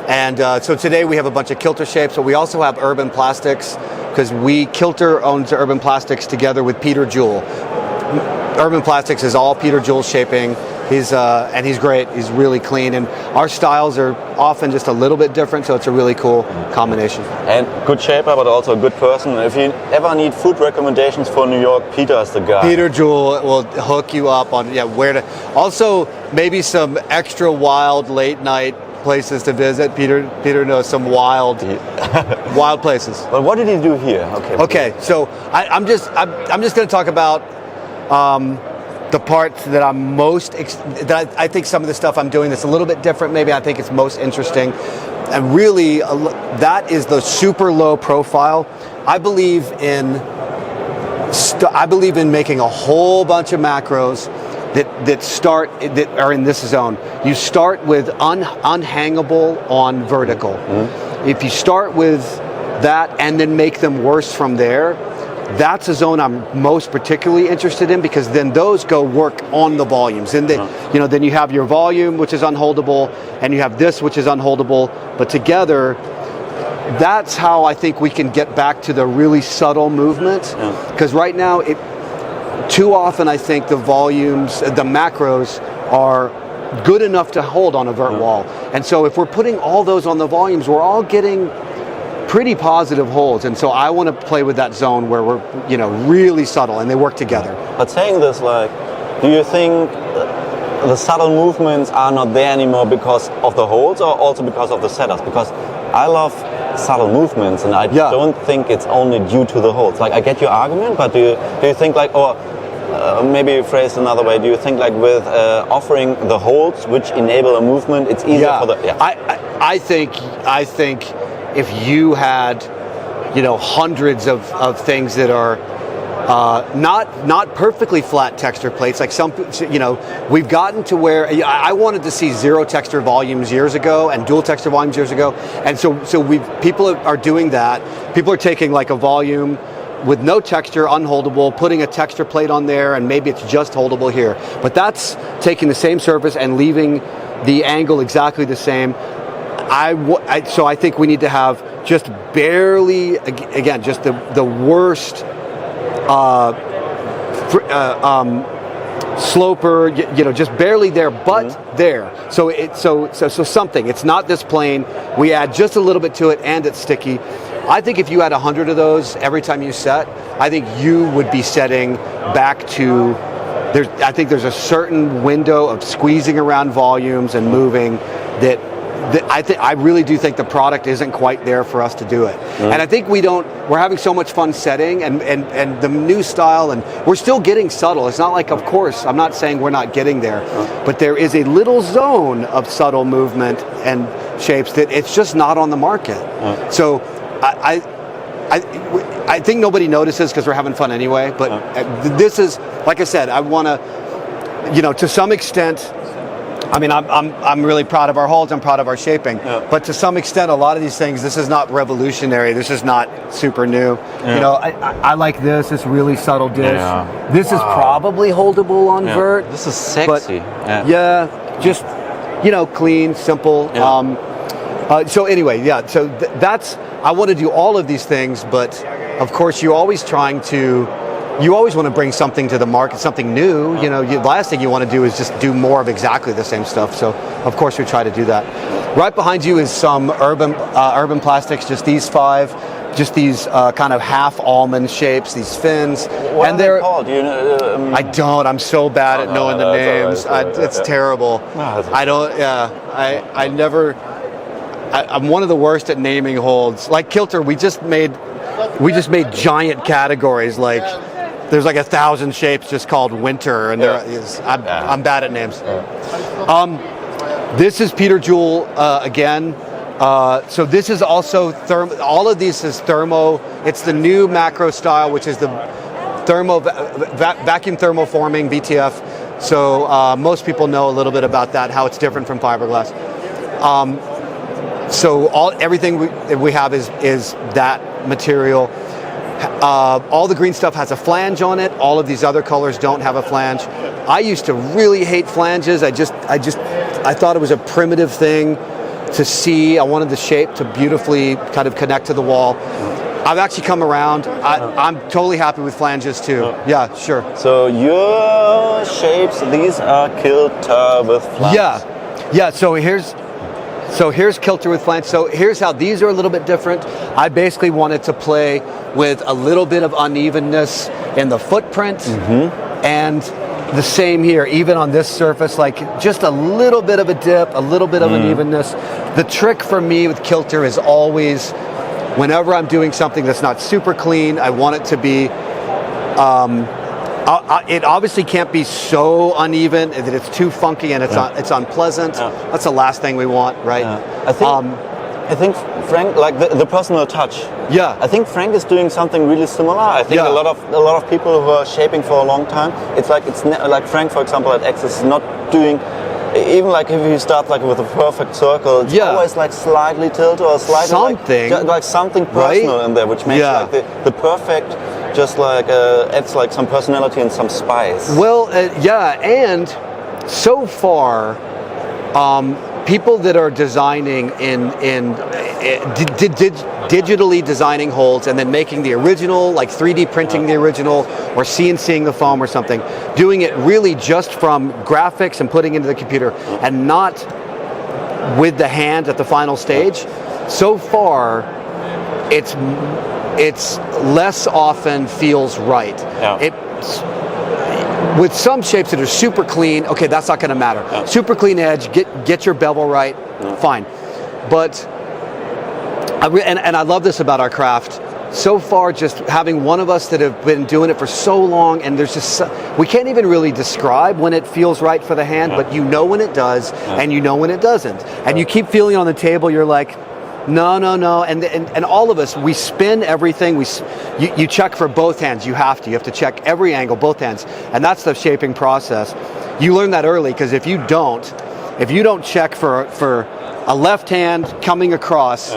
and so today we have a bunch of Kilter shapes, but we also have Urban Plastics because Kilter owns Urban Plastics together with Peter Jewell. Urban Plastics is all Peter Jewell shaping. And he's great. He's really clean, and our styles are often just a little bit different, so it's a really cool combination. And good shaper, but also a good person. If you ever need food recommendations for New York, Peter is the guy. Peter Jewell will hook you up on where to. Also, maybe some extra wild late night places to visit. Peter knows some wild places. But what did he do here? Okay. So I'm just going to talk about. The parts that I'm most, that I think some of the stuff I'm doing that's a little bit different, maybe I think it's most interesting. And really, that is the super low profile. I believe in making a whole bunch of macros that are in this zone. You start with unhangable on vertical. Mm-hmm. If you start with that and then make them worse from there, that's a zone I'm most particularly interested in because then those go work on the volumes. And then you have your volume, which is unholdable, and you have this, which is unholdable. But together, that's how I think we can get back to the really subtle movement. Because right now, too often I think the volumes, the macros are good enough to hold on a vert wall. And so if we're putting all those on the volumes, we're all getting pretty positive holds, and so I want to play with that zone where we're, really subtle and they work together. But saying this, do you think the subtle movements are not there anymore because of the holds, or also because of the setups? Because I love subtle movements, and I don't think it's only due to the holds. I get your argument, but do you think maybe phrased another way, do you think with offering the holds which enable a movement, it's easier for the? I think if you had, hundreds of things that are not perfectly flat texture plates. Like some, we've gotten to where I wanted to see 0 texture volumes years ago and dual texture volumes years ago, and so people are doing that. People are taking like a volume with no texture, unholdable, putting a texture plate on there, and maybe it's just holdable here. But that's taking the same surface and leaving the angle exactly the same. So I think we need to have just barely, again, just the worst sloper, just barely there, but there. So something. It's not this plain. We add just a little bit to it, and it's sticky. I think if you had 100 of those every time you set, I think you would be setting back to. I think there's a certain window of squeezing around volumes and moving that I really do think the product isn't quite there for us to do it. And I think we're having so much fun setting and the new style, and we're still getting subtle. It's not like, of course, I'm not saying we're not getting there, but there is a little zone of subtle movement and shapes that it's just not on the market. So I think nobody notices because we're having fun anyway, but this is, like I said, I want to some extent, I mean, I'm really proud of our holds. I'm proud of our shaping. But to some extent, a lot of these things, this is not revolutionary. This is not super new. I like this. It's really subtle dish. This is probably holdable on vert. This is sexy. Just clean, simple. So anyway, so that's. I want to do all of these things, but of course, you always want to bring something to the market, something new. The last thing you want to do is just do more of exactly the same stuff. So, of course, we try to do that. Right behind you is some urban plastics, just these 5, just these kind of half almond shapes, these fins. What are they called? Do you know, I don't. I'm so bad at knowing the names. It's terrible. I don't. I never. I'm one of the worst at naming holds. Like Kilter, we just made giant categories. Like there's like 1,000 shapes just called winter, and I'm bad at names. This is Peter Jewell again. So this is also all of these is thermo. It's the new macro style, which is the vacuum thermoforming VTF. So most people know a little bit about that, how it's different from fiberglass. So everything we have is that material. All the green stuff has a flange on it. All of these other colors don't have a flange. I used to really hate flanges. I thought it was a primitive thing to see. I wanted the shape to beautifully kind of connect to the wall. I've actually come around. I'm totally happy with flanges too. Yeah, sure. So your shapes, these are Kilter with flanges. Yeah. So here's Kilter with flange. So here's how these are a little bit different. I basically wanted to play with a little bit of unevenness in the footprint, and the same here, even on this surface, like just a little bit of a dip, a little bit of unevenness. The trick for me with Kilter is always, whenever I'm doing something that's not super clean, I want it to be, it obviously can't be so uneven that it's too funky and it's unpleasant. That's the last thing we want, right? I think Frank, like the personal touch. I think Frank is doing something really similar. I think a lot of people who are shaping for a long time, it's like Frank, for example, at X is not doing. Even like if you start like with a perfect circle, it's always like slightly tilted or slightly like something personal in there, which makes like the perfect just like adds like some personality and some spice. Well, and so far, people that are designing digitally designing holds and then making the original, like 3D printing the original, or CNCing the foam or something, doing it really just from graphics and putting into the computer and not with the hand at the final stage. So far, it's less often feels right. With some shapes that are super clean, okay, that's not going to matter. Super clean edge, get your bevel right, fine. But I love this about our craft. So far, just having one of us that have been doing it for so long, and there's just we can't even really describe when it feels right for the hand, but you know when it does, and you know when it doesn't, and you keep feeling on the table. You're like, No. And all of us, we spin everything. You check for both hands. You have to check every angle, both hands. And that's the shaping process. You learn that early, because if you don't check for a left hand coming across,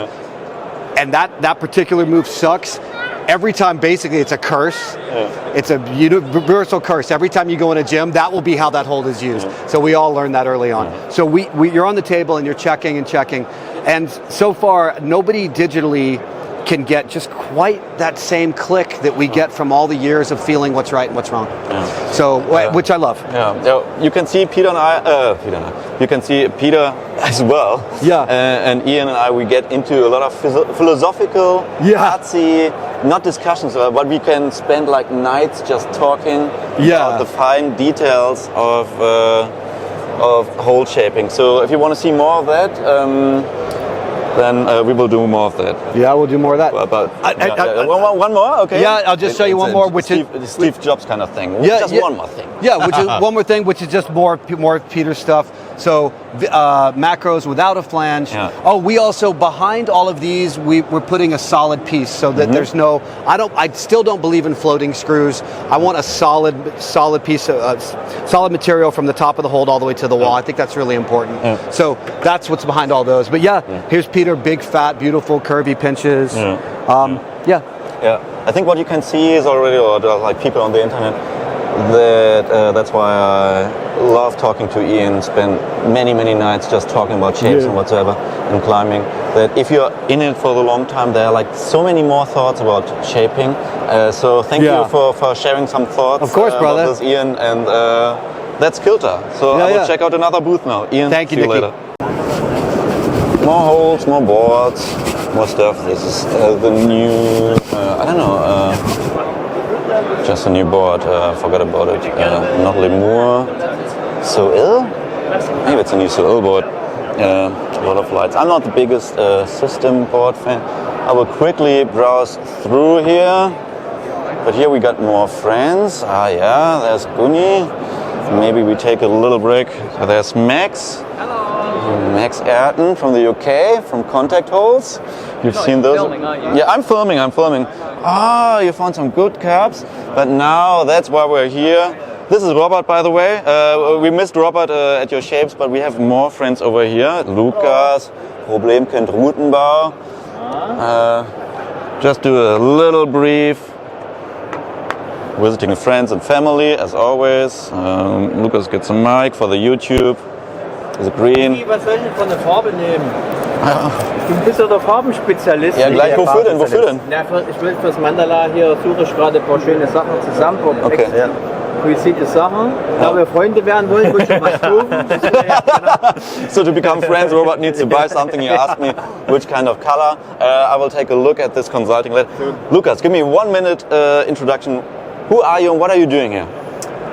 and that particular move sucks, every time basically it's a curse. It's a universal curse. Every time you go in a gym, that will be how that hold is used. So we all learned that early on. So you're on the table and you're checking and checking. And so far, nobody digitally can get just quite that same click that we get from all the years of feeling what's right and what's wrong. So, which I love. You can see Peter and I, you can see Peter as well. And Ian and I, we get into a lot of philosophical, artsy, not discussions, but we can spend like nights just talking about the fine details of hold shaping. So if you want to see more of that, then we will do more of that. Yeah, we'll do more of that. But one more, okay? Yeah, I'll just show you one more, which is Steve Jobs kind of thing. One more thing. Yeah, which is one more thing, which is just more Peter stuff. So macros without a flange. Oh, we also, behind all of these, we're putting a solid piece so that there's no. I still don't believe in floating screws. I want a solid piece of solid material from the top of the hold all the way to the wall. I think that's really important. So that's what's behind all those. But here's Peter, big, fat, beautiful, curvy pinches. I think what you can see is already, or like people on the internet, that's why I love talking to Ian, spend many nights just talking about shapes and whatsoever and climbing, that if you're in it for the long time, there are like so many more thoughts about shaping. So thank you for sharing some thoughts. Of course, brother. About this, Ian, and that's Kilter. So I will check out another booth now. Ian, thank you, see you later. More holds, more boards, more stuff. This is the new, I don't know, just a new board, forgot about it. Not Lemur, So ill? Maybe it's a new So ill board. A lot of lights. I'm not the biggest system board fan. I will quickly browse through here. But here we got more friends. Ah yeah, there's Gunny. Maybe we take a little break. There's Max. Max Ayrton from the UK, from Contact Holes. You've seen those? Filming, aren't you? Yeah, I'm filming. Ah, you found some good caps. But now that's why we're here. This is Robert, by the way. We missed Robert at your shapes, but we have more friends over here. Lukas, Problemkind Routenbau. Just do a little brief. Visiting friends and family, as always. Lukas gets a mic for the YouTube. Is it green? Was soll ich denn von der Farbe nehmen? Du bist doch der Farbenspezialist. Ja, gleich. Wofür denn? Ja, ich will fürs Mandala hier, suche ich gerade ein paar schöne Sachen zusammen. Okay. Ja. Coole Sachen. Da wir Freunde werden wollen, muss ich was tun. So to become friends, Robert needs to buy something. He asked me which kind of color. I will take a look at this consulting letter. Lukas, give me a 1 minute introduction. Who are you and what are you doing here?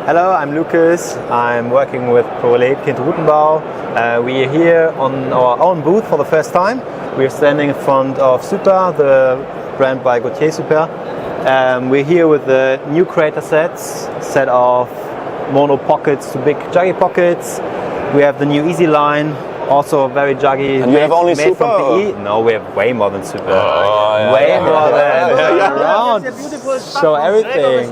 Hello, I'm Lukas. I'm working with Problemkind Routenbau. We are here on our own booth for the first time. We're standing in front of Supr, the brand by Gauthier Supr. We're here with the new creator sets, set of mono pockets to big juggy pockets. We have the new Easy line, also very juggy. And you have only made Supr? from PE. No, we have way more than Supr. Way more than around. So everything.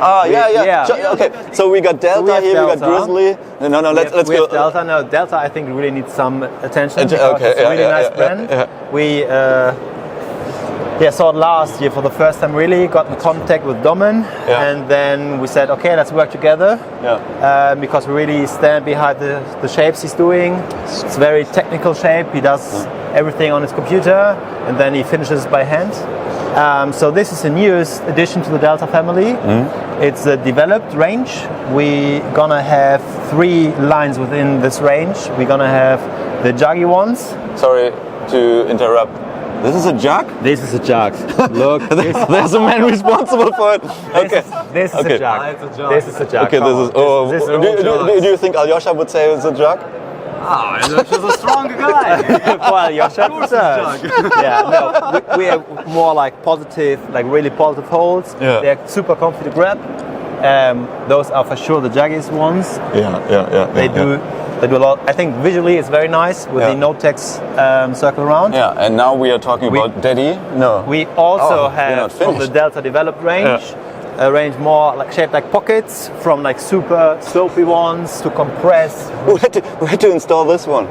Okay, so we got Delta here, we got Grizzly. No, let's we go. have Delta. No, Delta I think really needs some attention because Okay, it's a really nice brand. We saw it last year for the first time, really got in contact with Domin, and then we said, okay, let's work together because we really stand behind the shapes he's doing. It's a very technical shape. He does everything on his computer and then he finishes by hand. So this is the newest addition to the Delta family. It's a developed range. We're gonna have 3 lines within this range. We're gonna have the juggy ones. Sorry to interrupt. This is a jug? This is a jug. Look, there's a man responsible for it. Okay. This is a jug. This is a jug. Okay, this is. Do you think Alyosha would say it's a jug? Ah, Alyosha's a stronger guy. Well, Alyosha does. Yeah, no, we are more like positive, like really positive holds. Yeah. They're super comfy to grab. Those are for sure the juggiest ones. Yeah. They do They do a lot. I think visually it's very nice with the no-text circle around. Yeah, and now we are talking about Daddy. No. We also have from the Delta developed range, a range more like shaped like pockets, from like super slopey ones to compress. We had to install this one.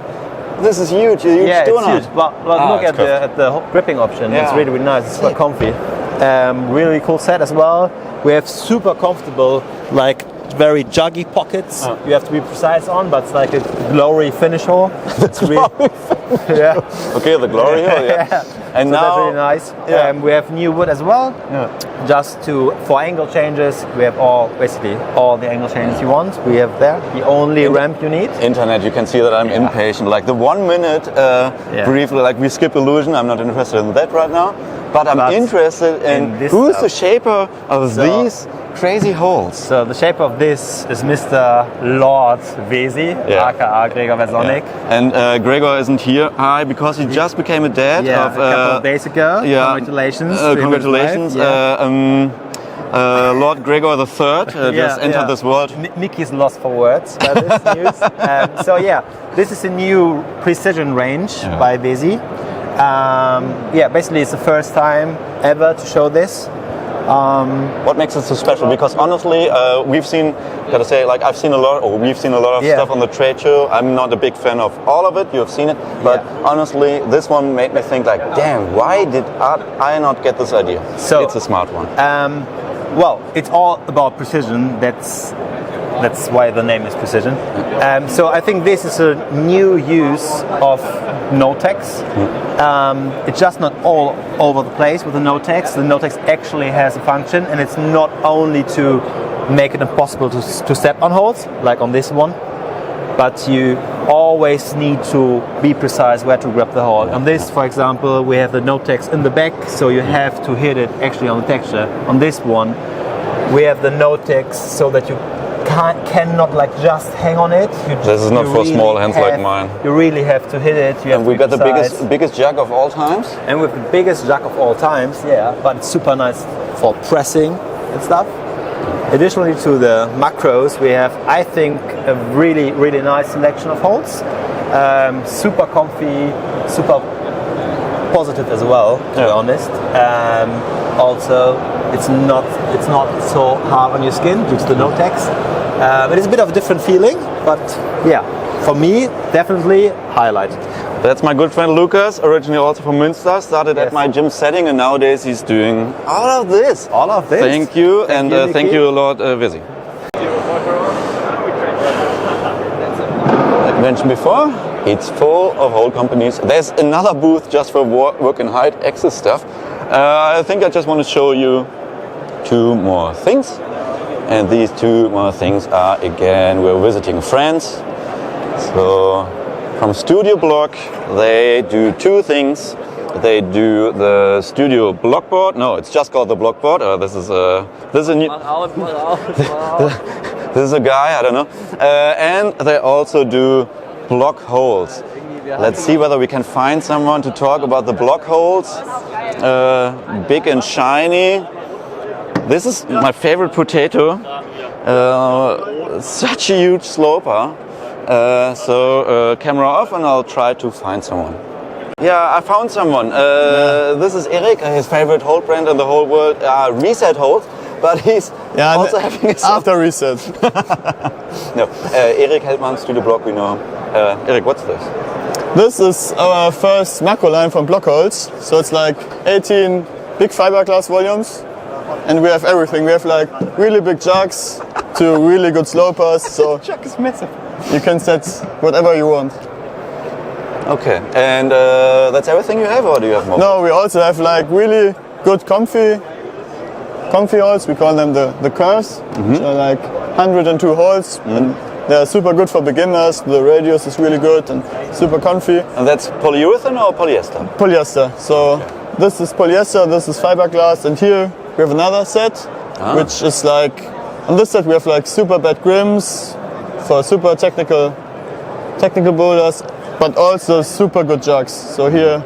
This is huge. A huge it's donut. huge. But look at the gripping option. Yeah. It's really, really nice. It's quite comfy. Really cool set as well. We have super comfortable, like very juggy pockets. You have to be precise on, but it's like a glory finish hole. It's really, Okay, the glory hole. Yeah. And so now that's really nice. We have new wood as well. Just for angle changes, we have basically all the angle changes you want. We have there the only ramp you need. Internet, you can see that I'm impatient. Like the 1 minute briefly, like we skip illusion. I'm not interested in that right now. But I'm interested in who's the shaper of these crazy holes. So the shaper of this is Mr. Lord Vezi, aka Gregor Versonic. And Gregor isn't here because he just became a dad a couple of days ago. Congratulations. Congratulations. Lord Gregor III just entered this world. Mickey's lost for words by this news. This is a new precision range by Vezi. Basically it's the first time ever to show this. What makes it so special? Because honestly, we've seen a lot of stuff on the trade show. I'm not a big fan of all of it. You have seen it, but honestly, this one made me think like, damn, why did I not get this idea? So it's a smart one. Well, it's all about precision. That's why the name is Precision. So I think this is a new use of no-text. It's just not all over the place with the no-text. The no-text actually has a function, and it's not only to make it impossible to step on holes, like on this one, but you always need to be precise where to grab the hole. On this, for example, we have the no-text in the back, so you have to hit it actually on the texture. On this one, we have the no-text so that you cannot like just hang on it. This is not for small hands like mine. You really have to hit it. And we got the biggest jug of all times. And with the biggest jug of all times, but it's super nice for pressing and stuff. Additionally to the macros, we have, I think, a really, really nice selection of holes. Super comfy, super positive as well, to be honest. Also, it's not so hard on your skin due to the no-text. It is a bit of a different feeling, but for me, definitely highlighted. That's my good friend Lucas, originally also from Münster, started at my gym setting, and nowadays he's doing all of this. All of this. Thank you, and thank you, Lord Vezi. Like mentioned before, it's full of whole companies. There's another booth just for work and height access stuff. I think I just want to show you two more things. And these two more things are, again, we're visiting friends. So from Studio Block, they do two things. They do the Studio BlocBoard. No, it's just called the BlocBoard. This is a new. This is a guy, I don't know. And they also do Blokholds. Let's see whether we can find someone to talk about the Blokholds. Big and shiny. This is my favorite potato. Such a huge sloper. So camera off, and I'll try to find someone. Yeah, I found someone. This is Erik. His favorite hold brand in the whole world are Reset Holds, but he's also having a after Reset. No, Erik Heldmann, Studio Block, we know him. Erik, what's this? This is our first macro line from Blokholds. So it's like 18 big fiberglass volumes, and we have everything. We have like really big jugs to really good slopers. So the jug is massive. You can set whatever you want. Okay, and that's everything you have, or do you have more? No, we also have like really good comfy holes. We call them the curves. Which are like 102 holes. And they're super good for beginners. The radius is really good and super comfy. And that's polyurethane or polyester? Polyester. So this is polyester, this is fiberglass, and here we have another set, which is like, on this set we have like super bad grims for super technical boulders, but also super good jugs. So here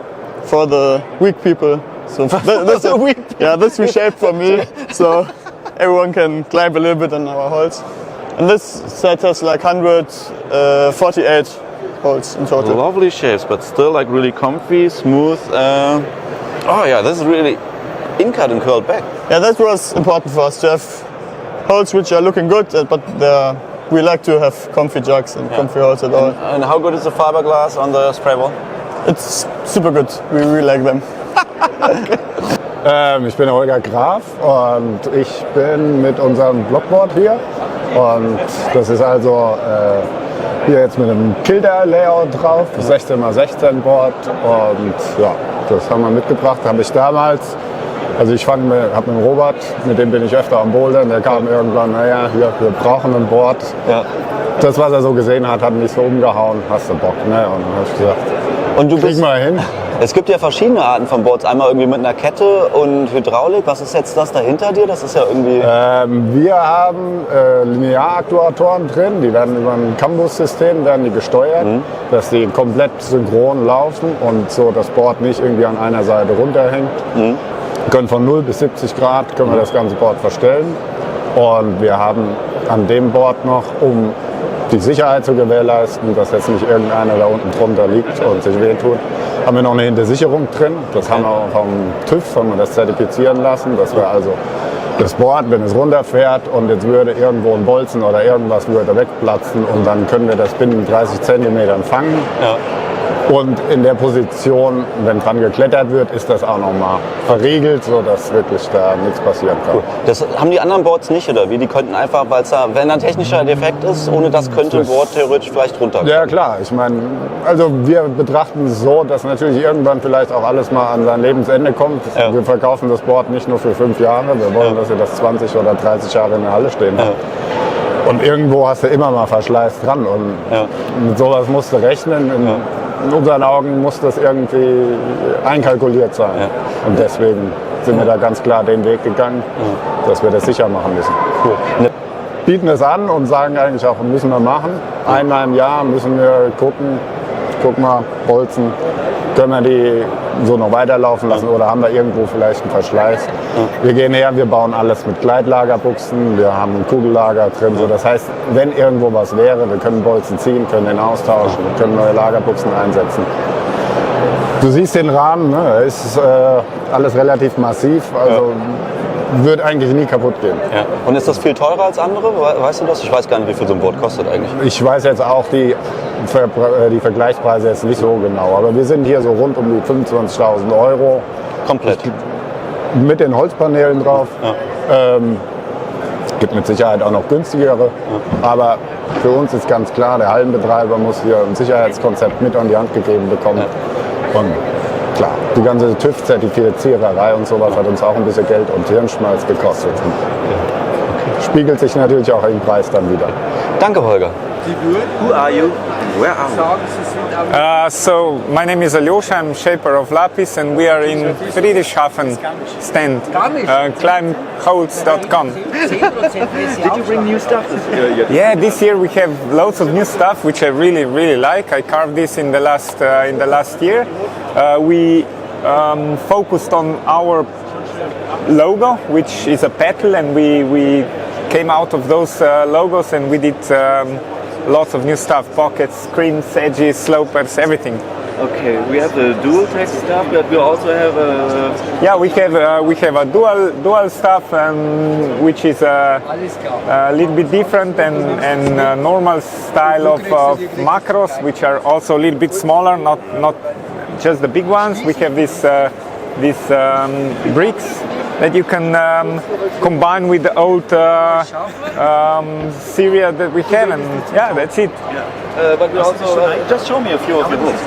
for the weak people. So this we shaped for me, so everyone can climb a little bit on our holes. And this set has like 148 holes in total. Lovely shapes, but still like really comfy, smooth. Oh yeah, this is really in-cut and curled back. Yeah, that was important for us to have holes which are looking good, but we like to have comfy jugs and comfy holes at all. And how good is the fiberglass on the spray wall? It's super good. We really like them. Ich bin Holger Graf und ich bin mit unserem BlocBoard hier. Und das ist also hier jetzt mit einem Kilter-Layout drauf, 16x16 Board. Und ja, das haben wir mitgebracht, habe ich damals. Also ich habe mit dem Robert, mit dem bin ich öfter am Bouldern, der kam irgendwann, naja, hier, wir brauchen ein Board. Ja. Das, was er so gesehen hat, hat mich so umgehauen, hast du Bock, ne? Und dann habe ich gesagt, und du krieg mal hin. Es gibt ja verschiedene Arten von Boards, einmal irgendwie mit einer Kette und Hydraulik. Was ist jetzt das da hinter dir? Das ist ja irgendwie... Wir haben Linearaktuatoren drin, die werden über ein Cambus-System gesteuert, dass die komplett synchron laufen und so das Board nicht irgendwie an einer Seite runterhängt. Wir können von 0 bis 70 Grad können wir das ganze Board verstellen. Und wir haben an dem Board noch, um die Sicherheit zu gewährleisten, dass jetzt nicht irgendeiner da unten drunter liegt und sich wehtut, haben wir noch eine Hintersicherung drin. Das haben wir vom TÜV, haben wir das zertifizieren lassen, dass wir also das Board, wenn es runterfährt und jetzt würde irgendwo ein Bolzen oder irgendwas würde wegplatzen und dann können wir das binnen 30 Zentimetern fangen. Ja. Und in der Position, wenn dran geklettert wird, ist das auch nochmal verriegelt, sodass wirklich da nichts passieren kann. Cool. Das haben die anderen Boards nicht, oder wie? Die könnten einfach, weil es da, wenn ein technischer Defekt ist, ohne das könnte ein Board theoretisch vielleicht runterkommen. Ja klar, ich meine, also wir betrachten es so, dass natürlich irgendwann vielleicht auch alles mal an sein Lebensende kommt. Ja. Wir verkaufen das Board nicht nur für 5 Jahre, wir wollen, dass ihr das 20 oder 30 Jahre in der Halle stehen habt. Und irgendwo hast du immer mal Verschleiß dran und mit sowas musst du rechnen. In unseren Augen muss das irgendwie einkalkuliert sein. Ja. Und deswegen sind wir da ganz klar den Weg gegangen, dass wir das sicher machen müssen. Cool. Bieten es an und sagen eigentlich auch, müssen wir machen. Einmal im Jahr müssen wir gucken, guck mal, Bolzen, können wir die so noch weiterlaufen lassen oder haben wir irgendwo vielleicht einen Verschleiß. Wir gehen her, wir bauen alles mit Gleitlagerbuchsen, wir haben ein Kugellager drin. So, das heißt, wenn irgendwo was wäre, wir können Bolzen ziehen, können den austauschen, wir können neue Lagerbuchsen einsetzen. Du siehst den Rahmen, ne? Ist alles relativ massiv, also wird eigentlich nie kaputt gehen. Ja. Und ist das viel teurer als andere? Weißt du das? Ich weiß gar nicht, wie viel so ein Board kostet eigentlich. Ich weiß jetzt auch die Vergleichspreise jetzt nicht so genau, aber wir sind hier so rund um die 25.000 Euro. Komplett? Mit den Holzpaneelen drauf. Ja. Gibt mit Sicherheit auch noch günstigere, aber für uns ist ganz klar, der Hallenbetreiber muss hier ein Sicherheitskonzept mit an die Hand gegeben bekommen. Ja. Und klar, die ganze TÜV-Zertifiziererei und sowas hat uns auch ein bisschen Geld und Hirnschmalz gekostet. Spiegelt sich natürlich auch im Preis dann wieder. Danke, Holger. Who are you? Where are you? So, my name is Alyosha, I'm shaper of Lapis, and we are in Friedrichshafen stand, climbholds.com. Did you bring new stuff this year? Yeah, this year we have loads of new stuff, which I really, really like. I carved this in the last year. We focused on our logo, which is a petal, and we came out of those logos and we did lots of new stuff, pockets, screens, edges, slopers, everything. Okay, we have the dual text stuff, but we also have a... Yeah, we have a dual stuff, which is a little bit different and normal style of macros, which are also a little bit smaller, not just the big ones. We have these bricks that you can combine with the old Syria that we have, and yeah, that's it. Yeah. But we also, just show me a few of your books.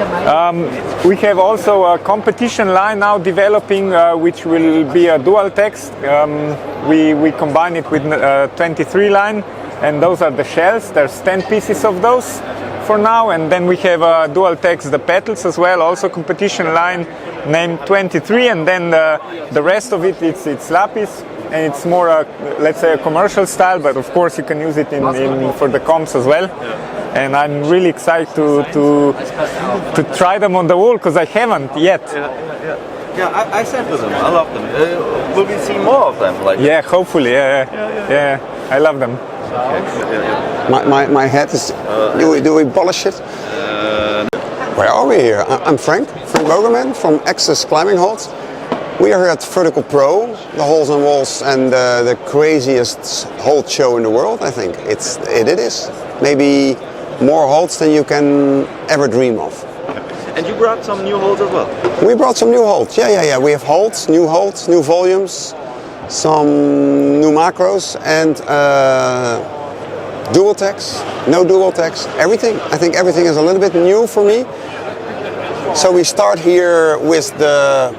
We have also a competition line now developing, which will be a dual text. We combine it with 23 line, and those are the shells. There's 10 pieces of those for now, and then we have a dual text, the petals as well, also competition line named 23, and then the rest of it, it's Lapis, and it's more let's say a commercial style, but of course you can use it for the comps as well. And I'm really excited to try them on the wall, because I haven't yet. Yeah, I sent to them. I love them. Will we see more of them? Yeah, hopefully. Yeah, I love them. My head is. Do we polish it? Where are we here? I'm Frank Bogerman from Access Climbing Holds. We are here at Vertical Pro, the Holes and Walls, and the craziest hold show in the world. I think it is. Maybe more holds than you can ever dream of. And you brought some new holds as well? We brought some new holds. Yeah. We have holds, new volumes, some new macros, and dual techs, no dual techs, everything. I think everything is a little bit new for me. So we start here with the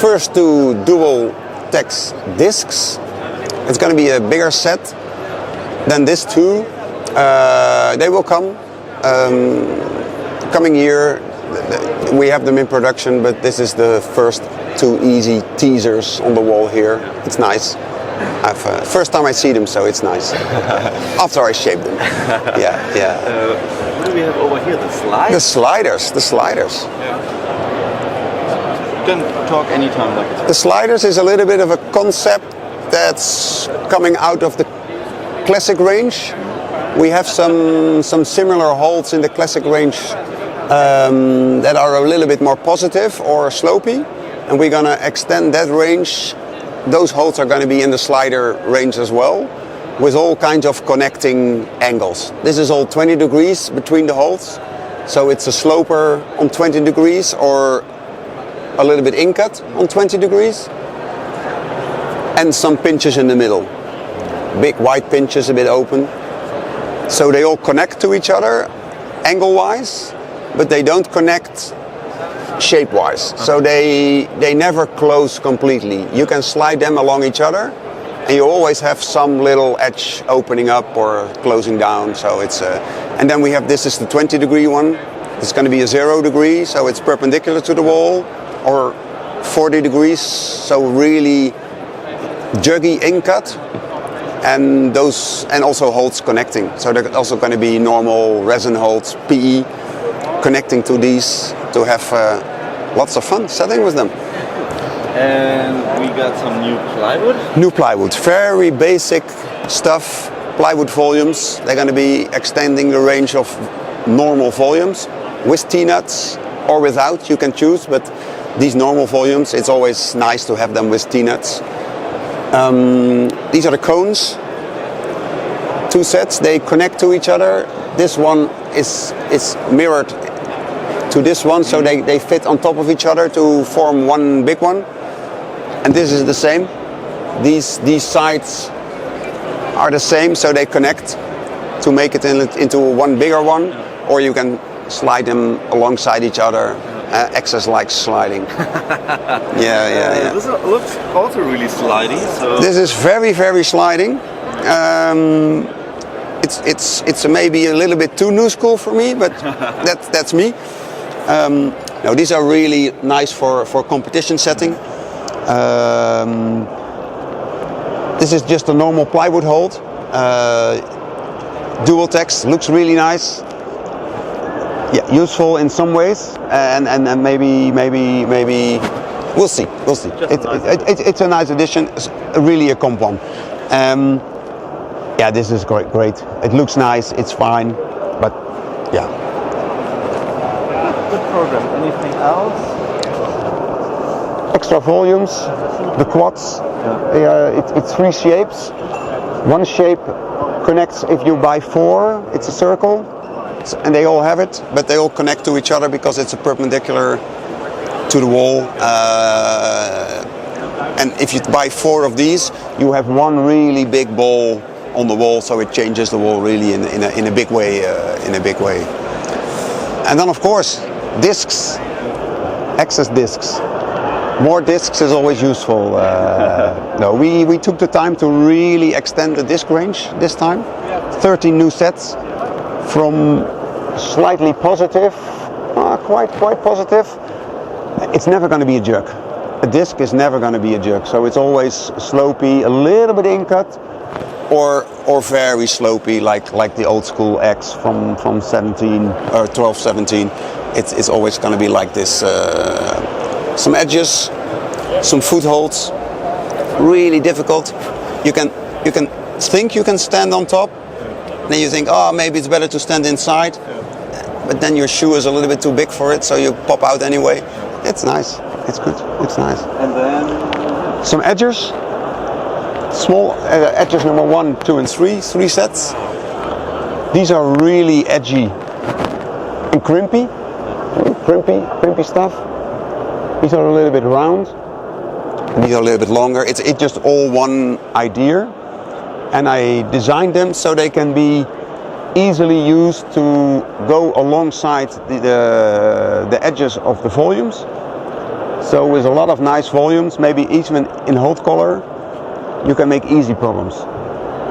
first two dual techs discs. It's going to be a bigger set than this two. They will come coming year. We have them in production, but this is the first two easy teasers on the wall here. It's nice. First time I see them, so it's nice. After I shape them. Yeah. What do we have over here? The slides? The sliders. You can talk anytime like this. The sliders is a little bit of a concept that's coming out of the classic range. We have some similar holds in the classic range that are a little bit more positive or slopey, and we're gonna extend that range. Those holds are gonna be in the slider range as well, with all kinds of connecting angles. This is all 20 degrees between the holds, so it's a sloper on 20 degrees or a little bit in-cut on 20 degrees, and some pinches in the middle. Big wide pinches, a bit open. So they all connect to each other angle-wise, but they don't connect shape-wise. So they never close completely. You can slide them along each other, and you always have some little edge opening up or closing down. So it's and then we have, this is the 20 degree one. It's going to be a 0 degree, so it's perpendicular to the wall, or 40 degrees, so really juggy in-cut. And also holds connecting. So they're also going to be normal resin holds, PE, connecting to these to have lots of fun setting with them. And we got some new plywood? New plywood, very basic stuff, plywood volumes. They're going to be extending the range of normal volumes with T-nuts or without, you can choose, but these normal volumes, it's always nice to have them with T-nuts. These are the cones, two sets, they connect to each other. This one is mirrored to this one, so they fit on top of each other to form one big one. And this is the same. These sides are the same, so they connect to make it into one bigger one, or you can slide them alongside each other. Access likes sliding. Yeah. This looks also really slidey. So this is very, very sliding. It's maybe a little bit too new school for me, but that's me. No, these are really nice for competition setting. This is just a normal plywood hold. Dual text, looks really nice. Yeah, useful in some ways, and maybe we'll see. It's a nice addition. It's really a comp one. Yeah, this is great. It looks nice. It's fine, but yeah. Good program. Anything else? Extra volumes, the quads. It's 3 shapes. One shape connects if you buy 4. It's a circle. And they all have it, but they all connect to each other because it's a perpendicular to the wall. And if you buy 4 of these, you have one really big ball on the wall, so it changes the wall really in a big way. And then of course, discs, access discs. More discs is always useful. No, we took the time to really extend the disc range this time. 13 new sets. From slightly positive, quite positive, it's never going to be a jerk. A disc is never going to be a jerk, so it's always slopey, a little bit in-cut, or very slopey, like the old school X from 17 or 12, 17. It's always going to be like this. Some edges, some footholds, really difficult. You can think you can stand on top. Then you think, oh, maybe it's better to stand inside. But then your shoe is a little bit too big for it, so you pop out anyway. It's nice. It's good. It's nice. And then some edgers. Small edgers number 1, 2, and 3. 3 sets. These are really edgy and crimpy. Crimpy stuff. These are a little bit round. And these are a little bit longer. It's just all one idea. And I designed them so they can be easily used to go alongside the edges of the volumes. So with a lot of nice volumes, maybe even in hot color, you can make easy problems.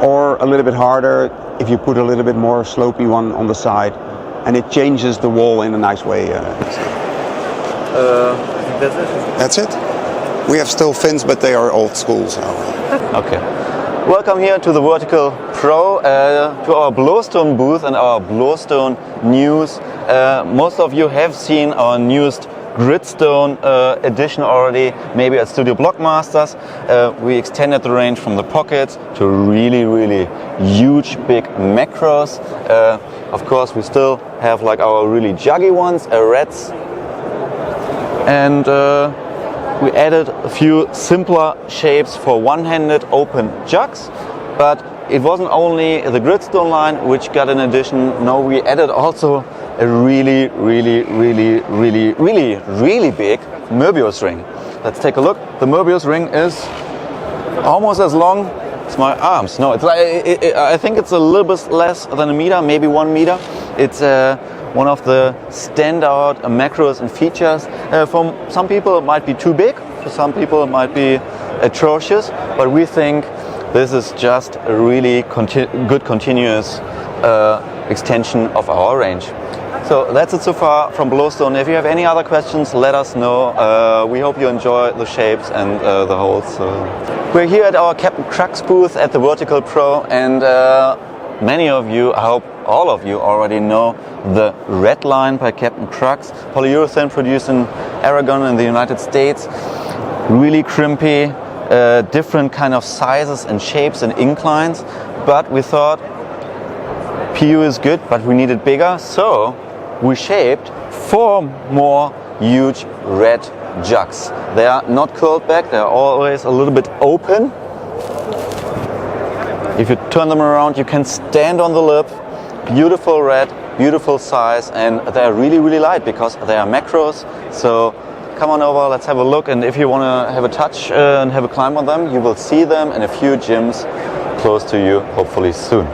Or a little bit harder if you put a little bit more slopey one on the side, and it changes the wall in a nice way. I think that's it. That's it. We have still fins, but they are old school. So. Okay. Welcome here to the Vertical Pro, to our Bleaustone booth and our Bleaustone news. Most of you have seen our newest Gridstone edition already, maybe at Studio Blockmasters. We extended the range from the pockets to really huge big macros. Of course, we still have like our really juggy ones, reds, and we added a few simpler shapes for one-handed open jugs, but it wasn't only the Gridstone line which got an addition. No, we added also a really big Möbius ring. Let's take a look. The Möbius ring is almost as long as my arms. No, it's I think it's a little bit less than a meter, maybe 1 meter. It's one of the standout macros and features. For some people it might be too big, for some people it might be atrocious, but we think this is just a really good continuous extension of our range. So that's it so far from Bleaustone. If you have any other questions, let us know. We hope you enjoy the shapes and the holes. We're here at our Captain Crux booth at the Vertical Pro, and many of you, I hope all of you already know the Red line by Captain Crux. Polyurethane produced in Aragon in the United States. Really crimpy, different kind of sizes and shapes and inclines. But we thought PU is good, but we need it bigger. So we shaped 4 more huge red jugs. They are not curled back, they are always a little bit open. If you turn them around, you can stand on the lip. Beautiful red, beautiful size, and they're really light because they are macros. So come on over, let's have a look, and if you want to have a touch and have a climb on them, you will see them in a few gyms close to you, hopefully soon.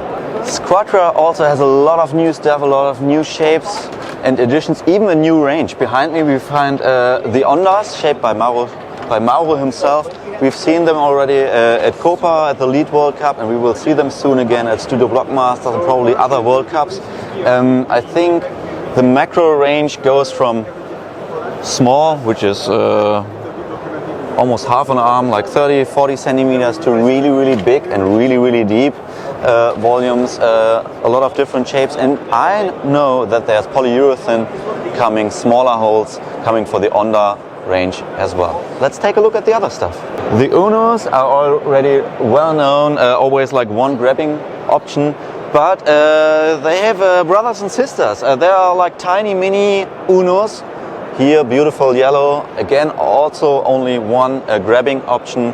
Squadra also has a lot of new stuff, a lot of new shapes and additions, even a new range. Behind me we find the Ondas, shaped by Mauro himself. We've seen them already at Copa, at the Lead World Cup, and we will see them soon again at Studio Blockmasters and probably other World Cups. I think the macro range goes from small, which is almost half an arm, like 30-40 centimeters, to really big and really deep volumes, a lot of different shapes. And I know that there's polyurethane coming, smaller holes coming for the Onda range as well. Let's take a look at the other stuff. The Unos are already well known, always like one grabbing option, but they have brothers and sisters. They are like tiny mini Unos. Here, beautiful yellow, again also only one grabbing option,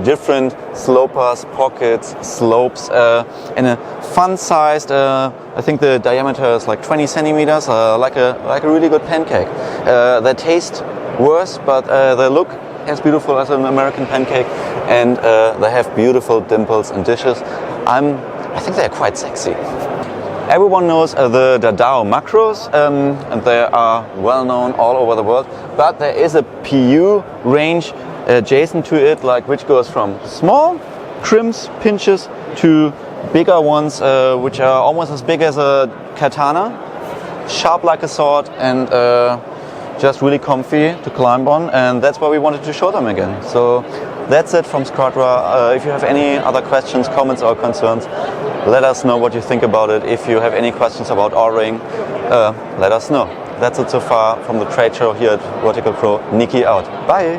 different slopers, pockets, slopes, and a fun sized, I think the diameter is like 20 centimeters, like a really good pancake. They taste worse, but they look as beautiful as an American pancake, and they have beautiful dimples and dishes. I think they're quite sexy. Everyone knows the Dadao macros, and they are well known all over the world, but there is a PU range adjacent to it, like which goes from small crimps, pinches, to bigger ones, which are almost as big as a katana, sharp like a sword, and just really comfy to climb on, and that's why we wanted to show them again. So that's it from Squadra. If you have any other questions, comments or concerns, let us know what you think about it. If you have any questions about ordering, let us know. That's it so far from the trade show here at Vertical Pro. Niki out. Bye!